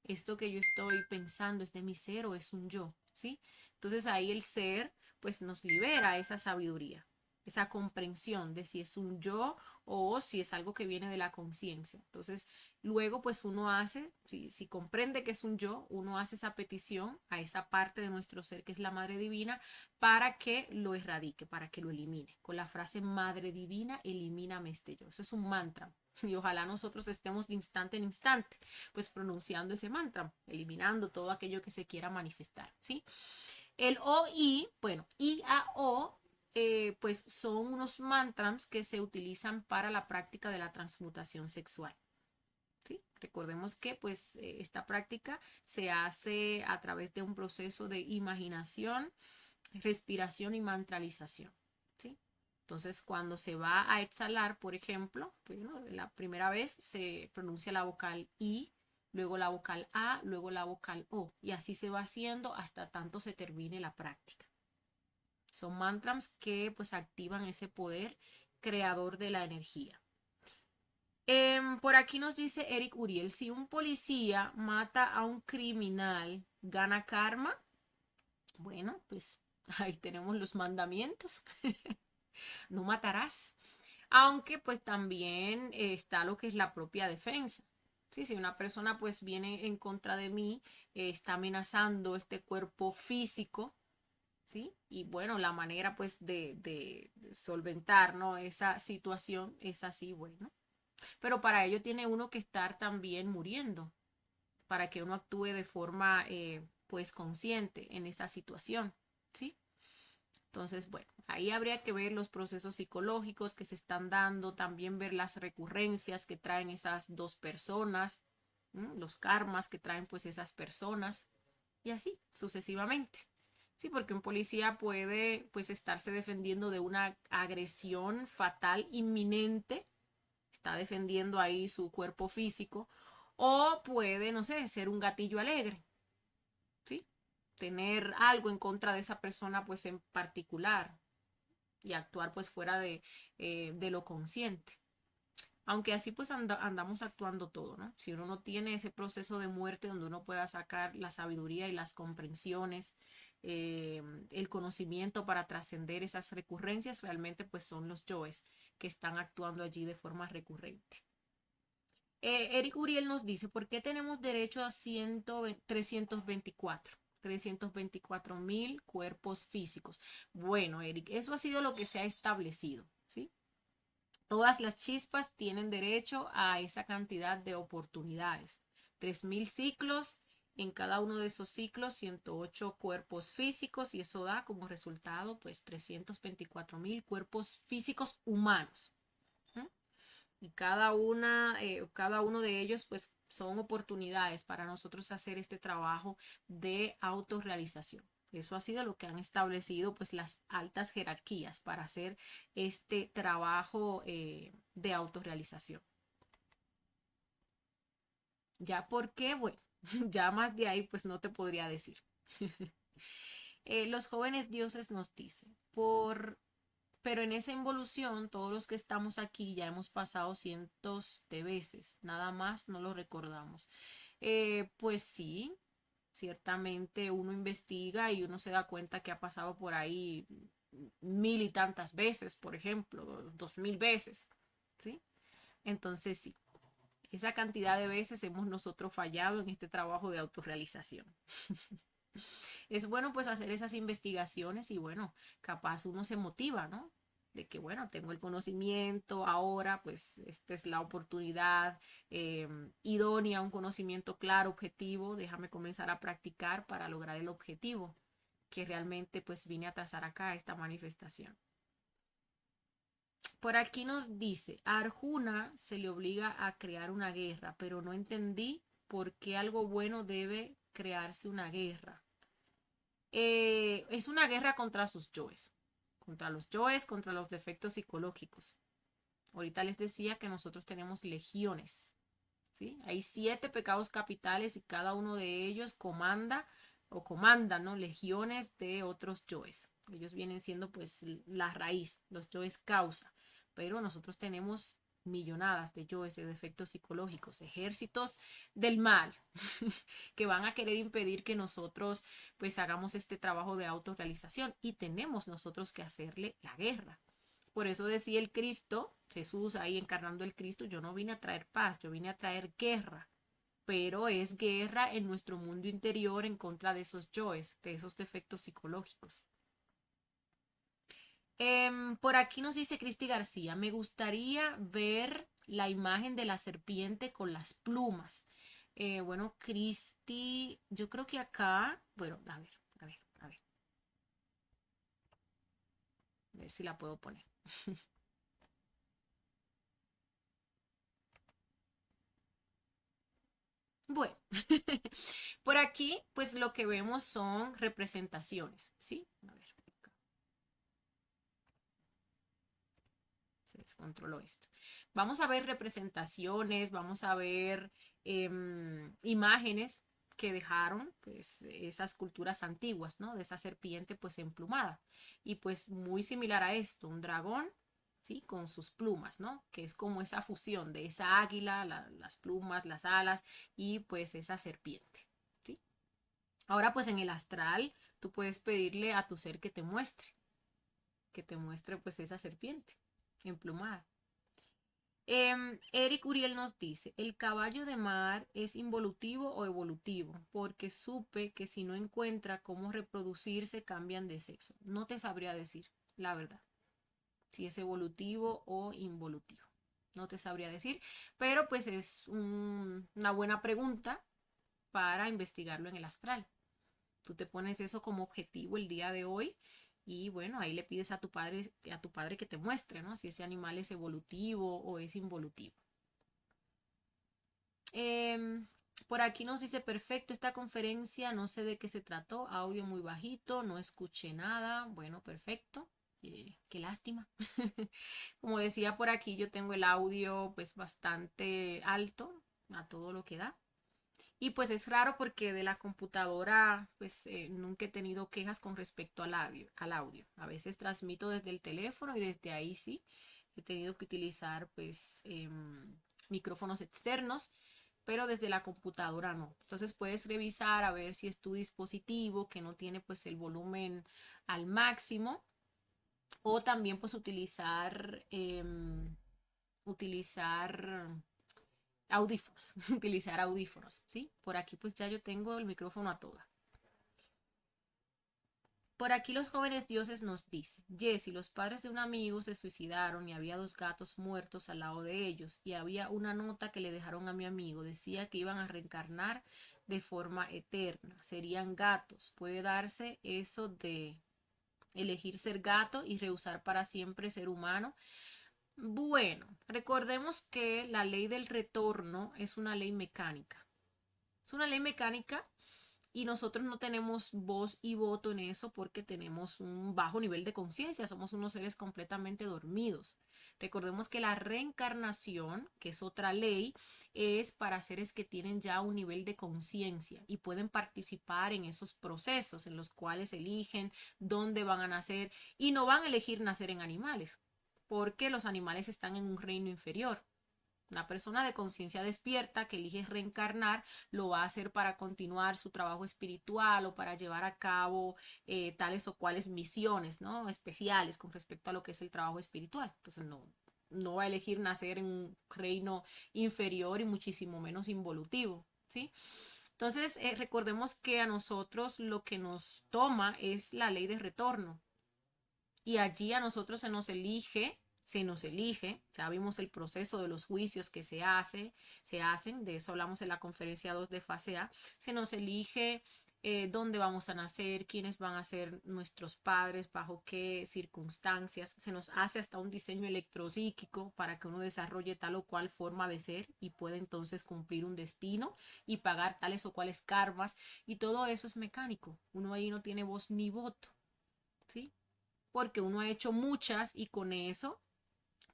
¿Esto que yo estoy pensando es de mi ser o es un yo? ¿Sí? Entonces ahí el ser pues nos libera esa sabiduría, esa comprensión de si es un yo o si es algo que viene de la conciencia. Entonces luego pues uno hace, si comprende que es un yo, uno hace esa petición a esa parte de nuestro ser que es la Madre Divina para que lo erradique, para que lo elimine. Con la frase Madre Divina, elimíname este yo. Eso es un mantra. Y ojalá nosotros estemos de instante en instante, pues pronunciando ese mantra, eliminando todo aquello que se quiera manifestar, ¿sí? El OI, bueno, I a O, pues son unos mantras que se utilizan para la práctica de la transmutación sexual. ¿Sí? Recordemos que pues esta práctica se hace a través de un proceso de imaginación, respiración y mantralización. ¿Sí? Entonces, cuando se va a exhalar, por ejemplo, pues, ¿no? La primera vez se pronuncia la vocal I, luego la vocal A, luego la vocal O, y así se va haciendo hasta tanto se termine la práctica. Son mantras que pues activan ese poder creador de la energía. Por aquí nos dice Eric Uriel, si un policía mata a un criminal, ¿gana karma? Bueno, pues ahí tenemos los mandamientos. No matarás. Aunque pues también está lo que es la propia defensa. Sí, si una persona pues viene en contra de mí, está amenazando este cuerpo físico, ¿sí? Y bueno, la manera pues de solventar, ¿no? Esa situación es así, bueno. Pero para ello tiene uno que estar también muriendo, para que uno actúe de forma pues consciente en esa situación, ¿sí? Entonces, bueno, ahí habría que ver los procesos psicológicos que se están dando, también ver las recurrencias que traen esas dos personas, los karmas que traen pues esas personas y así sucesivamente. Sí, porque un policía puede pues estarse defendiendo de una agresión fatal inminente, está defendiendo ahí su cuerpo físico, o puede, no sé, ser un gatillo alegre, ¿sí? Tener algo en contra de esa persona pues en particular y actuar pues fuera de lo consciente. Aunque así pues andamos actuando todo, ¿no? Si uno no tiene ese proceso de muerte donde uno pueda sacar la sabiduría y las comprensiones, el conocimiento para trascender esas recurrencias, realmente pues son los yoes que están actuando allí de forma recurrente. Eric Uriel nos dice, ¿por qué tenemos derecho a 324.000 cuerpos físicos? Bueno, Eric, eso ha sido lo que se ha establecido, ¿sí? Todas las chispas tienen derecho a esa cantidad de oportunidades. 3.000 ciclos En cada uno de esos ciclos, 108 cuerpos físicos y eso da como resultado pues 324.000 cuerpos físicos humanos. Y cada uno de ellos pues son oportunidades para nosotros hacer este trabajo de autorrealización. Eso ha sido lo que han establecido pues las altas jerarquías para hacer este trabajo de autorrealización. Ya por qué, bueno, ya más de ahí pues no te podría decir. Los jóvenes dioses nos dicen, pero en esa involución, todos los que estamos aquí ya hemos pasado cientos de veces, nada más no lo recordamos. Pues sí, ciertamente uno investiga y uno se da cuenta que ha pasado por ahí 1000 y tantas veces, por ejemplo, 2000 veces, ¿sí? Entonces sí, esa cantidad de veces hemos nosotros fallado en este trabajo de autorrealización. Es bueno pues hacer esas investigaciones y bueno, capaz uno se motiva, ¿no? De que bueno, tengo el conocimiento, ahora pues esta es la oportunidad idónea, un conocimiento claro, objetivo, déjame comenzar a practicar para lograr el objetivo que realmente pues vine a trazar acá esta manifestación. Por aquí nos dice, a Arjuna se le obliga a crear una guerra, pero no entendí por qué algo bueno debe crearse una guerra. Es una guerra contra sus yoes, contra los yoes, contra los defectos psicológicos. Ahorita les decía que nosotros tenemos legiones, ¿sí? Hay 7 pecados capitales y cada uno de ellos comanda, ¿no? Legiones de otros yoes. Ellos vienen siendo pues la raíz, los yoes causa, pero nosotros tenemos millonadas de yoes de defectos psicológicos, ejércitos del mal que van a querer impedir que nosotros pues hagamos este trabajo de autorrealización y tenemos nosotros que hacerle la guerra. Por eso decía el Cristo, Jesús ahí encarnando el Cristo, yo no vine a traer paz, yo vine a traer guerra, pero es guerra en nuestro mundo interior en contra de esos yoes, de esos defectos psicológicos. Por aquí nos dice Cristi García, me gustaría ver la imagen de la serpiente con las plumas. Bueno, Cristi, yo creo que acá, bueno, a ver si la puedo poner. Bueno, por aquí, pues lo que vemos son representaciones, ¿sí? A ver, se descontroló esto. Vamos a ver representaciones, vamos a ver imágenes que dejaron pues esas culturas antiguas, ¿no? De esa serpiente pues emplumada. Y pues muy similar a esto, un dragón, ¿sí? Con sus plumas, ¿no? Que es como esa fusión de esa águila, las plumas, las alas y pues esa serpiente, ¿sí? Ahora pues en el astral tú puedes pedirle a tu ser que te muestre pues esa serpiente emplumada. Eric Uriel nos dice, ¿el caballo de mar es involutivo o evolutivo? Porque supe que si no encuentra cómo reproducirse cambian de sexo. No te sabría decir, la verdad, si es evolutivo o involutivo. No te sabría decir, pero pues es una buena pregunta para investigarlo en el astral. Tú te pones eso como objetivo el día de hoy y bueno, ahí le pides a tu padre que te muestre, ¿no? Si ese animal es evolutivo o es involutivo. Por aquí nos dice, perfecto, esta conferencia, no sé de qué se trató, audio muy bajito, no escuché nada, bueno, perfecto, qué lástima. Como decía por aquí, yo tengo el audio pues bastante alto, a todo lo que da. Y pues es raro porque de la computadora pues nunca he tenido quejas con respecto al audio. A veces transmito desde el teléfono y desde ahí sí he tenido que utilizar pues micrófonos externos, pero desde la computadora no. Entonces puedes revisar a ver si es tu dispositivo que no tiene pues el volumen al máximo o también pues utilizar audífonos, utilizar audífonos, ¿sí? Por aquí pues ya yo tengo el micrófono a toda. Por aquí los jóvenes dioses nos dicen, Jesse, los padres de un amigo se suicidaron y había 2 gatos muertos al lado de ellos y había una nota que le dejaron a mi amigo, decía que iban a reencarnar de forma eterna, serían gatos, puede darse eso de elegir ser gato y rehusar para siempre ser humano. Bueno, recordemos que la ley del retorno es una ley mecánica. Es una ley mecánica y nosotros no tenemos voz y voto en eso porque tenemos un bajo nivel de conciencia, somos unos seres completamente dormidos. Recordemos que la reencarnación, que es otra ley, es para seres que tienen ya un nivel de conciencia y pueden participar en esos procesos en los cuales eligen dónde van a nacer y no van a elegir nacer en animales, porque los animales están en un reino inferior. Una persona de conciencia despierta que elige reencarnar lo va a hacer para continuar su trabajo espiritual o para llevar a cabo tales o cuales misiones, ¿no? Especiales con respecto a lo que es el trabajo espiritual. Entonces no va a elegir nacer en un reino inferior y muchísimo menos involutivo, ¿sí? Entonces recordemos que a nosotros lo que nos toma es la ley de retorno y allí a nosotros se nos elige, ya vimos el proceso de los juicios que se hacen, de eso hablamos en la conferencia 2 de fase A, se nos elige dónde vamos a nacer, quiénes van a ser nuestros padres, bajo qué circunstancias, se nos hace hasta un diseño electropsíquico para que uno desarrolle tal o cual forma de ser y pueda entonces cumplir un destino y pagar tales o cuales karmas y todo eso es mecánico, uno ahí no tiene voz ni voto, ¿sí? Porque uno ha hecho muchas y con eso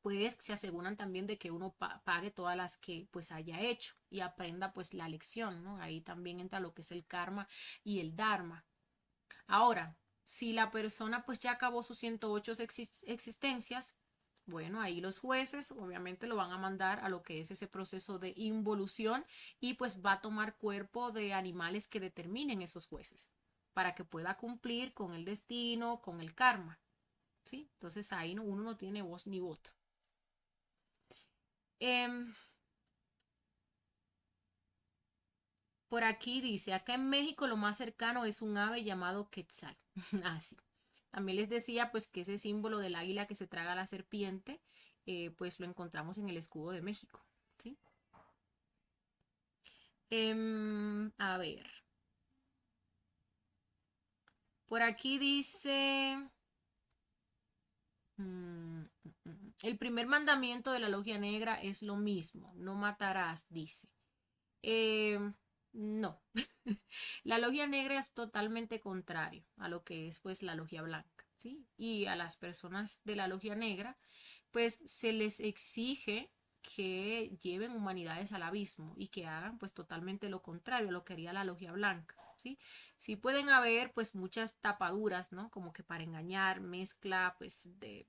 pues se aseguran también de que uno pague todas las que pues haya hecho y aprenda pues la lección, ¿no? Ahí también entra lo que es el karma y el dharma. Ahora, si la persona pues ya acabó sus 108 existencias, bueno, ahí los jueces obviamente lo van a mandar a lo que es ese proceso de involución y pues va a tomar cuerpo de animales que determinen esos jueces para que pueda cumplir con el destino, con el karma, ¿sí? Entonces ahí uno no tiene voz ni voto. Em, por aquí dice, acá en México lo más cercano es un ave llamado quetzal. Así. También les decía pues que ese símbolo del águila que se traga a la serpiente, pues lo encontramos en el escudo de México, ¿sí? A ver, por aquí dice, el primer mandamiento de la logia negra es lo mismo, no matarás, dice. No, la logia negra es totalmente contrario a lo que es pues la logia blanca, ¿sí? Y a las personas de la logia negra pues se les exige que lleven humanidades al abismo y que hagan pues totalmente lo contrario a lo que haría la logia blanca, ¿sí? Sí pueden haber pues muchas tapaduras, ¿no? Como que para engañar, mezcla pues de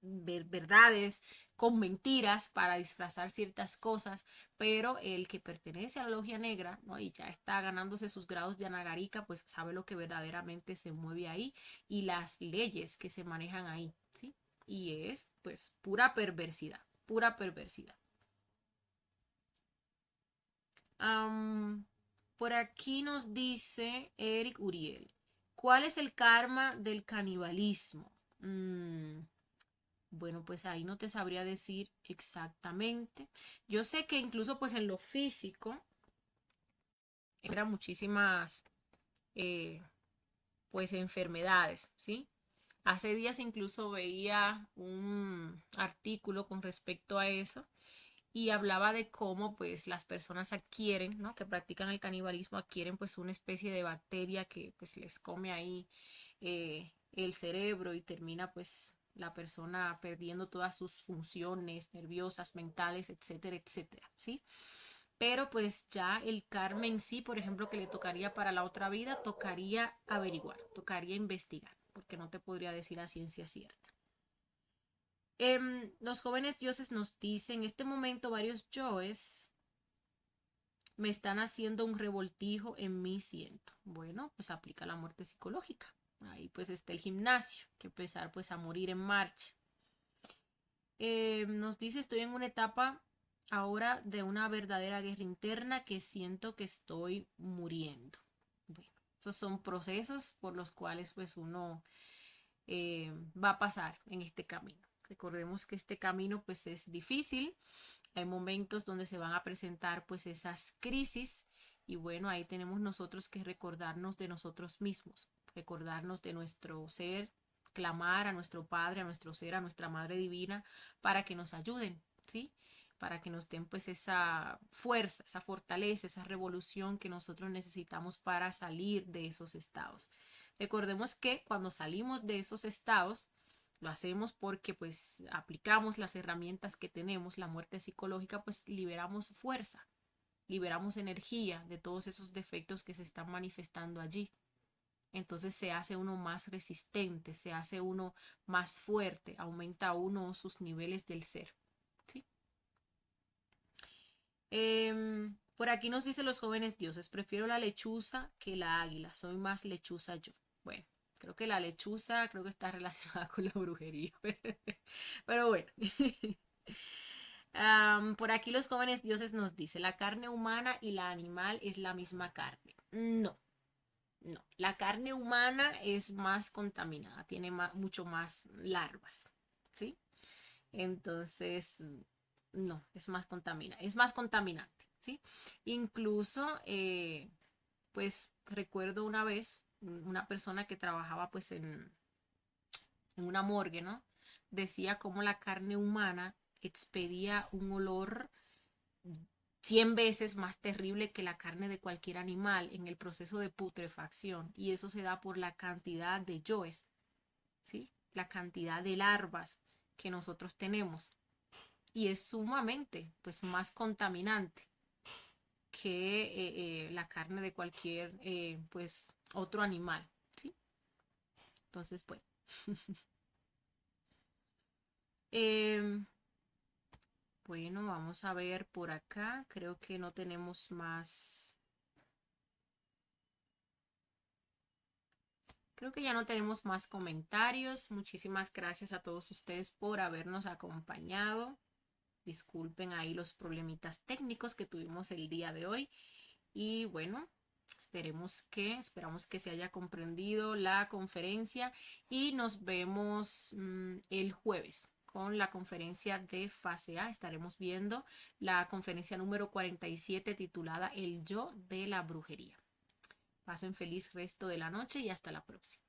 verdades con mentiras para disfrazar ciertas cosas, pero el que pertenece a la logia negra, ¿no? Y ya está ganándose sus grados de anagarika, pues sabe lo que verdaderamente se mueve ahí y las leyes que se manejan ahí, ¿sí? Y es pues pura perversidad, pura perversidad. Um, por aquí nos dice Eric Uriel, ¿cuál es el karma del canibalismo? Bueno, pues ahí no te sabría decir exactamente. Yo sé que incluso pues en lo físico eran muchísimas pues enfermedades, ¿sí? Hace días incluso veía un artículo con respecto a eso y hablaba de cómo pues las personas adquieren, ¿no? Que practican el canibalismo adquieren pues una especie de bacteria que pues les come ahí el cerebro y termina pues la persona perdiendo todas sus funciones nerviosas, mentales, etcétera, etcétera, ¿sí? Pero pues ya el karma en sí, por ejemplo, que le tocaría para la otra vida, tocaría averiguar, tocaría investigar, porque no te podría decir a ciencia cierta. Los jóvenes dioses nos dicen, en este momento varios yoes me están haciendo un revoltijo en mi siento. Bueno, pues aplica la muerte psicológica. Ahí pues está el gimnasio, que empezar pues a morir en marcha. Nos dice, estoy en una etapa ahora de una verdadera guerra interna que siento que estoy muriendo. Bueno, Estos son procesos por los cuales pues uno va a pasar en este camino. Recordemos que este camino pues es difícil, hay momentos donde se van a presentar pues esas crisis y bueno, ahí tenemos nosotros que recordarnos de nosotros mismos, recordarnos de nuestro ser, clamar a nuestro Padre, a nuestro ser, a nuestra Madre Divina para que nos ayuden, ¿sí? Para que nos den pues esa fuerza, esa fortaleza, esa revolución que nosotros necesitamos para salir de esos estados. Recordemos que cuando salimos de esos estados, lo hacemos porque pues aplicamos las herramientas que tenemos, la muerte psicológica, pues liberamos fuerza, liberamos energía de todos esos defectos que se están manifestando allí. Entonces se hace uno más resistente, se hace uno más fuerte, aumenta uno sus niveles del ser. ¿Sí? Por aquí nos dicen los jóvenes dioses, prefiero la lechuza que la águila, soy más lechuza yo. Bueno, creo que la lechuza creo que está relacionada con la brujería. Pero bueno. Por aquí los jóvenes dioses nos dicen, la carne humana y la animal es la misma carne. No, no. La carne humana es más contaminada, tiene mucho más larvas, ¿sí? Entonces, no, es más es más contaminante, ¿sí? Incluso, pues recuerdo una vez una persona que trabajaba pues en una morgue, ¿no? Decía cómo la carne humana expedía un olor 100 veces más terrible que la carne de cualquier animal en el proceso de putrefacción. Y eso se da por la cantidad de yoes, ¿sí? La cantidad de larvas que nosotros tenemos. Y es sumamente, pues, más contaminante que la carne de cualquier, pues, otro animal, ¿sí? Entonces, pues. Bueno, vamos a ver por acá. Creo que no tenemos más. Creo que ya no tenemos más comentarios. Muchísimas gracias a todos ustedes por habernos acompañado. Disculpen ahí los problemitas técnicos que tuvimos el día de hoy. Y bueno, esperamos que se haya comprendido la conferencia y nos vemos el jueves con la conferencia de fase A. Estaremos viendo la conferencia número 47 titulada El yo de la brujería. Pasen feliz resto de la noche y hasta la próxima.